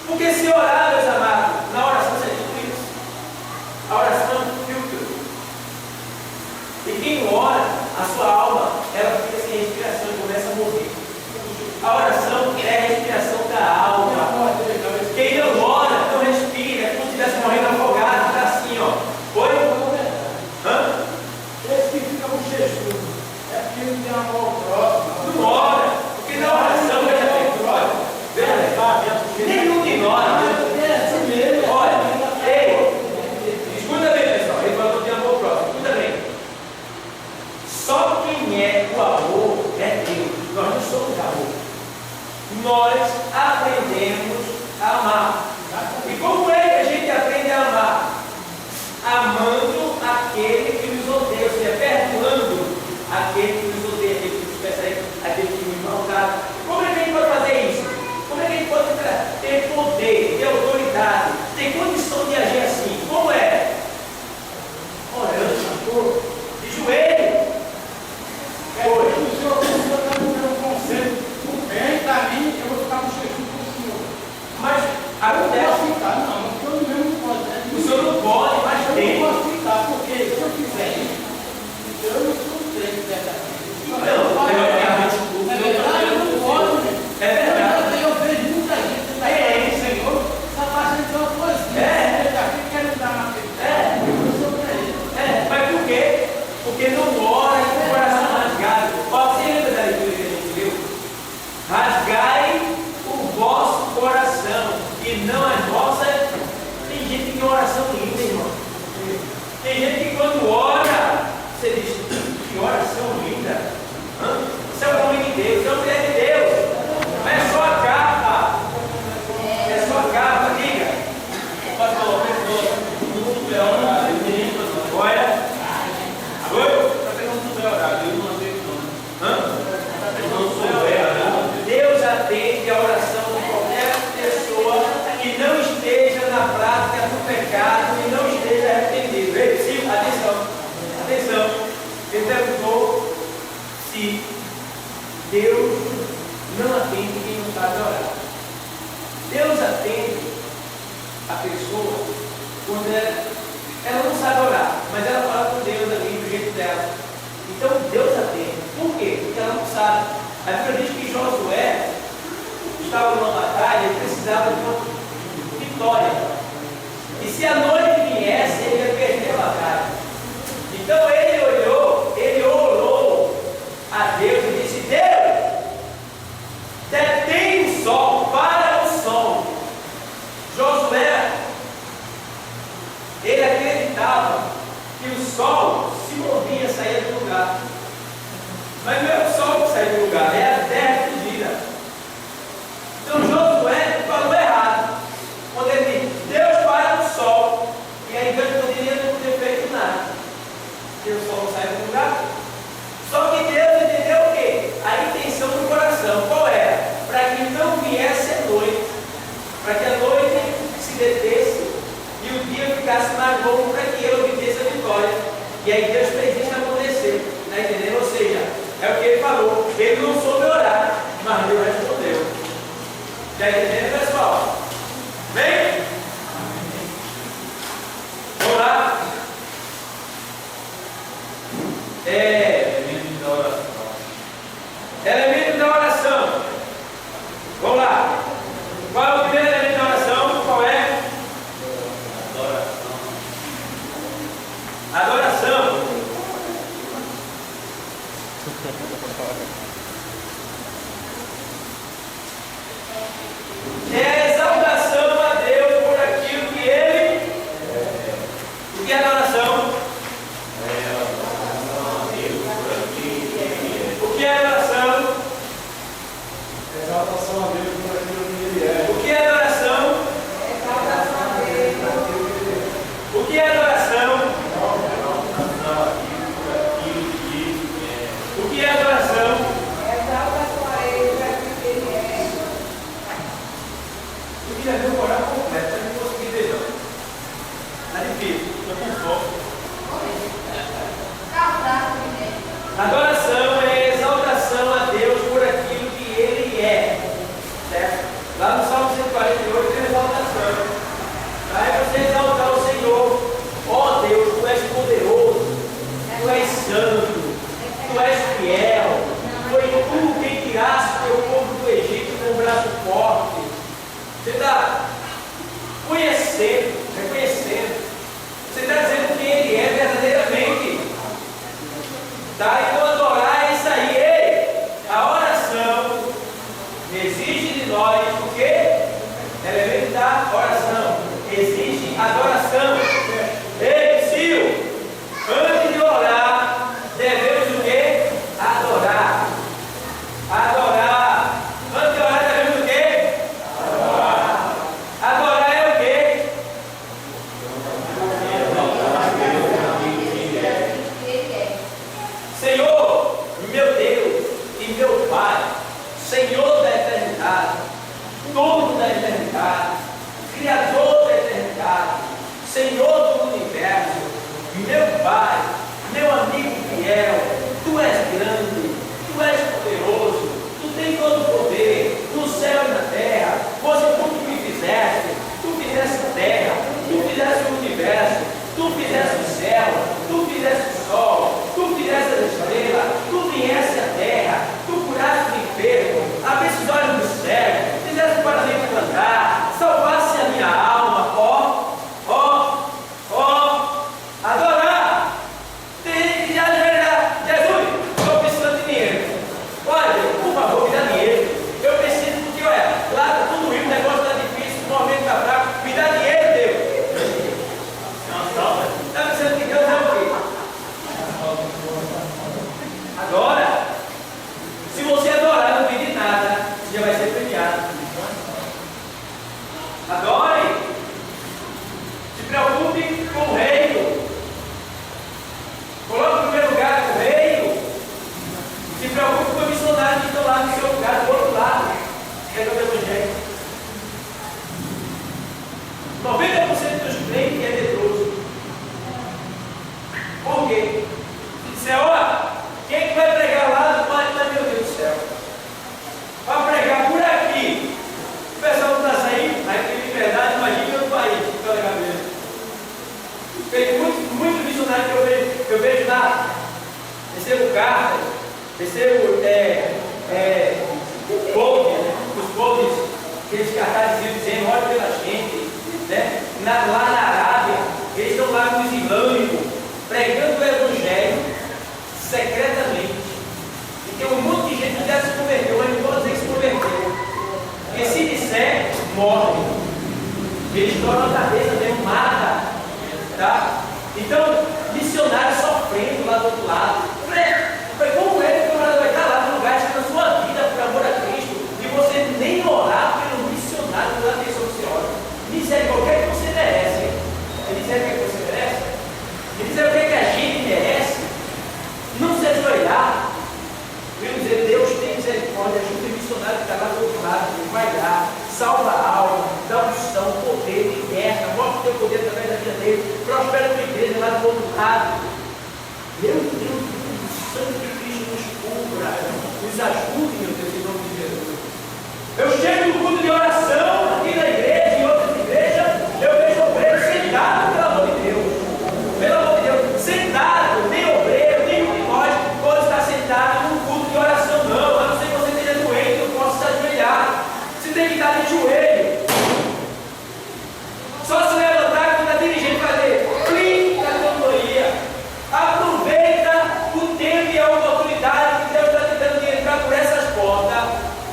Porque se orar, meus amados, na oração você diz isso. A oração filtra. E quem não ora, a sua alma, ela fica sem respiração e começa a morrer. A oração é a respiração da alma. Quem não ora, não respira, é como se estivesse morrendo afogado, está assim, ó. Oi? Esse que fica bochechudo é porque ele tem amor ao próximo. Não ora, porque na oração vai ter próximo. Nenhum de nós. Olha, ei, escuta bem, pessoal. Ele falou que tem amor ao próximo. Escuta bem. Só quem é o amor é Deus. Nós não somos amor. Nós aprendemos a amar. E como é que a gente aprende a amar? Amando aquele que nos odeia, ou seja, perdoando aquele que nos odeia, aquele que nos persegue, aquele que nos maltrata. Como é que a gente pode fazer isso? Como é que a gente pode ter poder, ter autoridade, ter condição de agir assim? Como é? Orando, de joelho. Hoje o senhor está me dando um conselho bem para mim, eu vou ficar bochechudo com o senhor. Mas Eu não acontece. posso ficar, não, o senhor mesmo não pode, né? O senhor não pode, mas Eu tem. não posso ficar, porque se eu fizer isso, eu não sou um crente verdadeiro. Então, É verdade, eu não posso, gente. É verdade. Eu vejo muita gente que está Senhor, está fazendo uma coisinha. Ele está aqui querendo dar uma coisa. Eu sou crente. Mas por quê? Porque não ora com o coração rasgado. Você lembra da leitura que a gente viu? Rasgai o vosso coração e não as vossas. Tem gente que tem oração linda, irmão. Tem gente que quando ora, você diz: que oração linda. Você é um homem de Deus, você é uma mulher de Deus. Não é só a capa. É só a capa, diga. Pastor, pessoa, não souber orar, eu teria que fazer. Olha. Oi? Está pegando souber orar, eu não aceito não. Não souber orar. Deus atende a oração de qualquer pessoa que não esteja na prática do pecado e não esteja arrependido. Sim, atenção. Ele perguntou se Deus não atende quem não sabe orar. Deus atende a pessoa quando ela não sabe orar, mas ela fala com Deus ali do jeito dela. Então Deus atende. Por quê? Porque ela não sabe. A Bíblia diz que Josué estava numa batalha e precisava de uma vitória. E se a noite viesse, ele ia perder a batalha. Então ele orou a Deus e disse: Deus, detém o sol sol se movia, saía do lugar. Mas não é o sol que sai do lugar, é a terra que gira. Então Josué falou errado. Quando ele disse, Deus para o sol. E aí Deus poderia não ter feito nada. Porque o sol não sai do lugar. Só que Deus entendeu o quê? A intenção do coração. Qual era? Para que não viesse a noite. Para que a noite se detesse e o dia ficasse mais longo para que ele obtivesse a vitória. E aí Deus fez isso acontecer. Está entendendo? Ou seja, é o que ele falou. Ele não soube orar, mas Deus respondeu. Está entendendo, pessoal? Vem? Vamos lá. Elemento da oração. Elemento da oração. Vamos lá. Qual é o primeiro elemento da oração? Qual é? Adoração. Adoração. É a exaltação a Deus por aquilo que Ele. O que é adoração? O que é adoração? Exaltação a Deus por aquilo que Ele é. O que é adoração? Exaltação a Deus. O que é adoração? O que é adoração? Exaltação a Ele por aquilo que Ele é. Eu queria ver o horário completo, mas não consegui ver não. Está difícil, estou com fome. Adoração é a exaltação a Deus por aquilo que Ele é. Certo? Lá no Salmo 148 tem exaltação. Aí você exaltar o Senhor. Ó Deus, Tu és poderoso, Tu és santo, Tu és fiel. Foi Tu quem tiraste o teu povo do Egito com o braço forte. Você está conhecendo, reconhecendo. Você está dizendo quem Ele é verdadeiramente. Tá? Então adorar é isso aí. Ei, a oração exige de nós o quê? Elemento da oração. Exige adoração. Ei, Sil, antes de orar, devemos o quê? Adorar. Adorar. Antes de orar, devemos o quê? Adorar. Adorar é o quê? Senhor, meu Deus e meu Pai, Senhor da eternidade, dono da eternidade, Criador da eternidade, Senhor do universo, meu Pai, meu amigo fiel, Tu és grande, Tu és poderoso, Tu tens todo o poder, no céu e na terra, fosse Tu que me fizeste, Tu fizeste a terra, Tu fizeste o universo, Tu fizeste o céu, Tu fizeste o sol, Tu fizeste as estrelas, Tu vieste à terra, Tu curaste o enfermo, abriste os olhos do cego, fizeste o paralítico cantar, salvaste a minha alma, adorar, tem que ajoelhar. Jesus, estou precisando de dinheiro. Olha, por favor, me dá dinheiro. Eu preciso porque, olha, lá está tudo ruim, o negócio está difícil, o momento está fraco, me dá dinheiro, Deus. Está pensando que Deus é o quê? Agora, se você adorar e não pedir nada, você já vai ser premiado. Adore. Se preocupe com o reino. Coloque no primeiro lugar o reino. Se preocupe com o missionário que estão lá no seu lugar, do outro lado. Pega o evangelho. 90% dos crentes é medroso. Por quê? Se ó, quem é que vai pregar lá no Pai, meu Deus do céu? Vai pregar por aqui. O pessoal não está saindo, aí tem liberdade, imagina no país, fica na cabeça. Tem muitos missionários que eu vejo lá, recebo cartas, recebo os povos, aqueles cartazes dizendo, olha pela gente, né? Lá na Arábia, eles estão lá com os islâmicos, pregando o evangelho secretamente. E tem um monte de gente que já se converteu, mas não pode dizer que se converteu. Porque se disser, morre. Eles tornam a cabeça mesmo, mata. Tá? Então, missionário missionário sofrendo lá do outro lado. Eu falei, como é que o camarada vai estar lá no lugar de na sua vida por amor a Cristo e você nem orar pelo missionário da atenção do Senhor? Misericórdia, o que é que você merece? Ele diz, o que é que você merece? Ele diz, o que é que a gente merece? Não se ajoelhar. Eu dizer, Deus tem misericórdia, ajuda o missionário que está lá do outro lado, ele vai lá, salva a alma, dá unção, poder, liberta, mostra o teu poder através da vida dele, prospera a tua igreja lá do outro lado. Meu Deus, o sangue de Cristo nos cubra, nos ajude, meu Deus, em nome de Jesus. Eu chego no culto de oração aqui na igreja, em outras igrejas, eu vejo obreiro sentado, pelo amor de Deus, sentado, nem obreiro, nenhum de nós pode estar sentado num culto de oração, não, a não ser que você esteja doente, eu posso se ajoelhar. Você tem que estar de joelho. Só se levantar quando a dirigente fazer plim na cantoria. Aproveita o tempo e a oportunidade que Deus está tentando de entrar por essas portas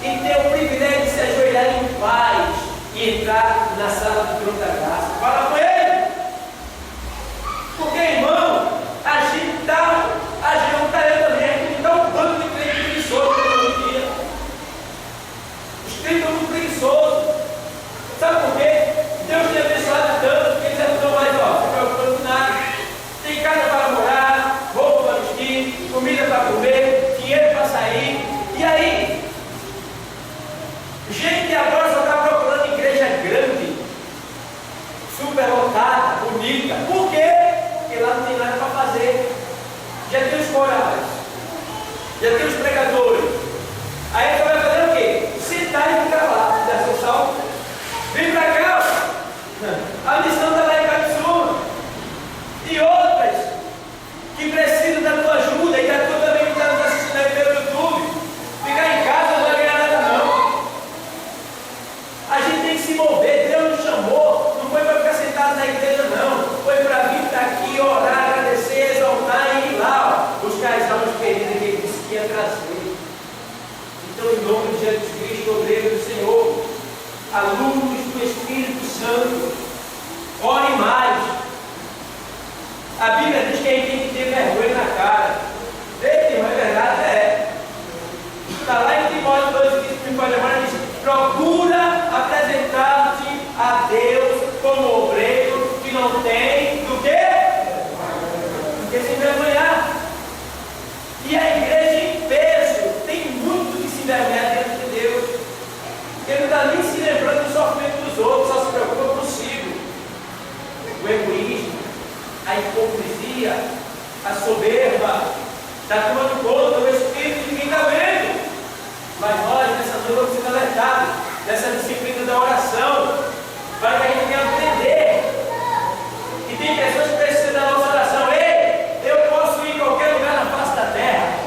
e ter o privilégio de se ajoelhar em paz e entrar na sala do trono da graça. Fala com ele. Porque, irmão, a gente está também, está um bando de crente preguiçoso hoje em dia. Os crentes estão muito preguiçosos. Sabe por quê? Deus tem abençoado tanto, porque eles já estão mais, se preocupando com nada. Tem casa para morar, roupa para vestir, comida para comer, dinheiro para sair. E aí? Gente agora só está procurando igreja grande, superlotada, bonita. Por quê? Porque lá não tem nada para fazer. Já tem os corais, já tem os pregadores. Aí você vai fazer o quê? Sentar e ficar lá, dar seu salto. Vem para cá, a missão está lá em Capsula. E outras que precisam da tua ajuda e da tua também que está nos assistindo aí pelo YouTube. Ficar em casa não vai ganhar nada não. A gente tem que se mover. Deus nos chamou, não foi para ficar sentado na igreja não, foi para vir estar aqui, orar, agradecer, exaltar e ir lá, buscar as almas perdidas que ele disse que ia trazer. Então, em nome de Jesus Cristo, obreiro do Senhor, alunos do Espírito Santo, ore mais. A Bíblia diz que a gente tem que ter vergonha na cara. Eita, irmão, é verdade? Está lá em Timóteo 2, que me pode lembrar, diz: procura apresentar-te a Deus como obreiro que não tem do quê? Do que se envergonhar. E a igreja em peso tem muito que se envergonhar diante de Deus. Ele não está nem se lembrando do sofrimento dos outros, só se preocupa consigo. O egoísmo, a hipocrisia, a soberba, está tomando conta do espírito de quem está vendo. Mas nós, nessa noite, vamos ser alertados dessa disciplina da oração, para que a gente venha aprender. E tem pessoas que precisam da nossa oração. Ei, eu posso ir em qualquer lugar na face da terra.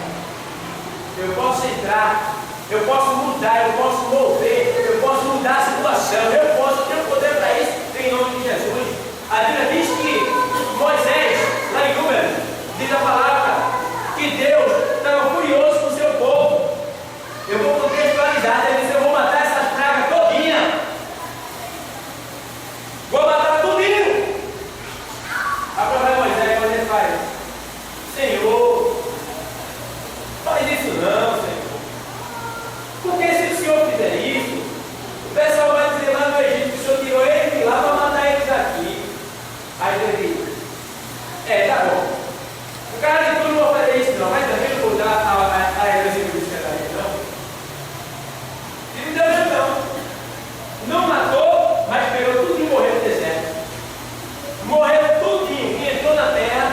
Eu posso entrar, eu posso mudar, eu posso mover, eu posso mudar a situação, eu tenho poder para isso, em nome de Jesus. A Bíblia diz que Moisés, lá em Números, diz a palavra que Deus estava furioso com o seu povo. Eu vou contextualizar, ele disse: eu vou matar essas pragas todinha. Vou matar tudinho. Agora Moisés faz: Senhor, faz isso não, Senhor. Porque se o Senhor fizer isso, o pessoal vai dizer lá no Egito que o Senhor tirou eles de lá para matar eles aqui. Aí ele diz: tá bom. O cara de tudo não vai fazer isso não, mas também não vou dar a herança que você quer dar ele não. E Deus não matou, mas pegou tudo e morreu no deserto. Morreu tudinho. Quem entrou na terra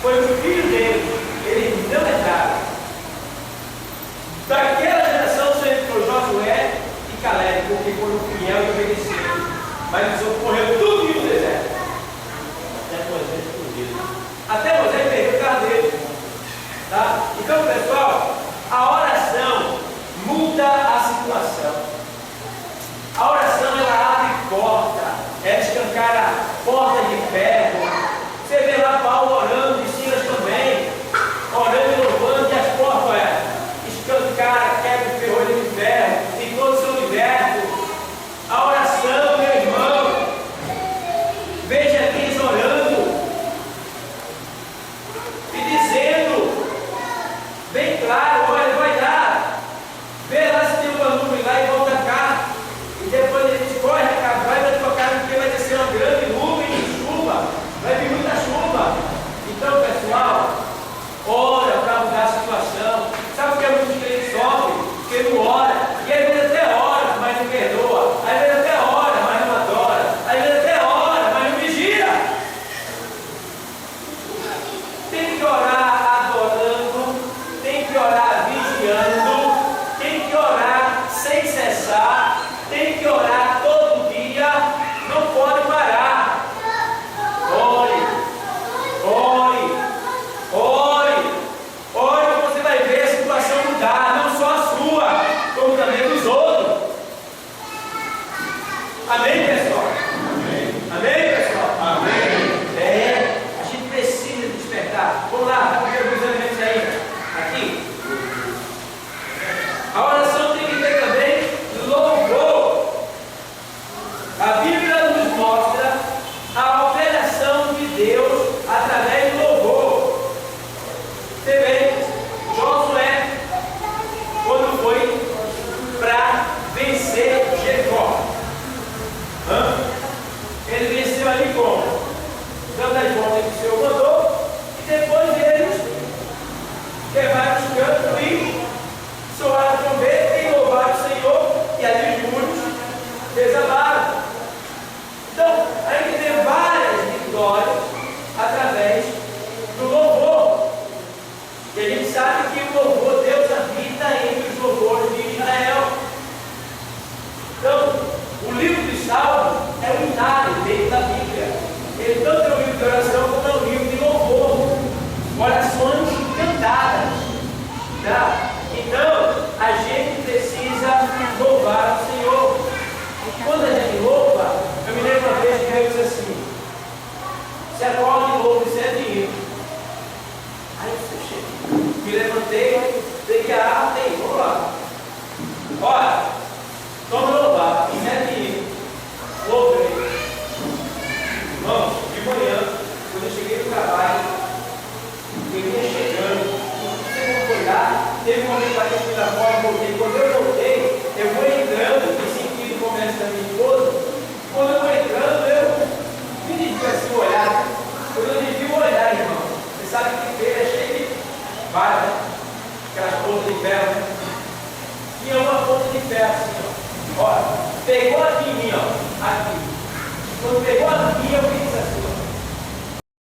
foi o filho dele. Ele não entraram. Daquela geração só entrou Josué e Caleb, porque foram fiel e obedecidos. Mas o povo morreu tudinho no deserto. Até Moisés perdeu o carro dele. Tá? Então, pessoal, a oração muda a situação. A oração, ela abre porta, ela escancara porta de ferro. Você vê lá Paulo orando e Silas também, orando e louvando, e as portas escancara, quebra o ferrolho de ferro, e todos são libertos. A oração, meu irmão, veja eles orando. tem que orar todo dia, não pode parar. Ore, ore, ore, ore, você vai ver a situação mudar, não só a sua, como também dos outros. Amém, pessoal? Amém, pessoal? Amém. A gente precisa despertar. Vamos lá, vamos ver alguns elementos aí. Aqui. A oração tem que ter também louvor. A Bíblia nos mostra a operação de Deus através do louvor. Você vê, Josué, quando foi para vencer Jericó, ele venceu ali como? Dando as voltas que o Senhor mandou, e depois eles levaram os cantos e soaram a trombeta e louvaram o Senhor, e ali os muros desabaram. Então, a gente tem várias vitórias através do louvor. E a gente sabe que o louvor, Deus habita entre os louvores de Israel. Então, o livro de Salmos é um inário dentro da Bíblia. Ele tanto é um livro de oração como é um livro de louvor. Orações cantadas. Tá? Então, a gente precisa louvar o Senhor. E quando a gente louva, eu me lembro uma vez que Deus disse assim: se acorda e louva os 7 hinos. Aí eu me levantei, peguei a harpa e vamos lá. Olha, vamos louvar os 7 hinos. Louvei. Irmãos, de manhã, quando eu cheguei no trabalho, eu vinha chegando, não foi lá, teve um momento para que eu fui lá fora, voltei. Quando eu voltei, eu vou entrando, em sentido do comércio da minha esposa. Quando eu vou entrando, eu me desvio assim o olhar. Quando eu desvio o olhar, irmão, você sabe que feira é cheia de vara, né? Aquelas pontas de ferro, né? Tinha uma ponta de ferro assim, ó. Olha, pegou aqui em mim, ó. Aqui. Quando pegou aqui, eu fiz assim.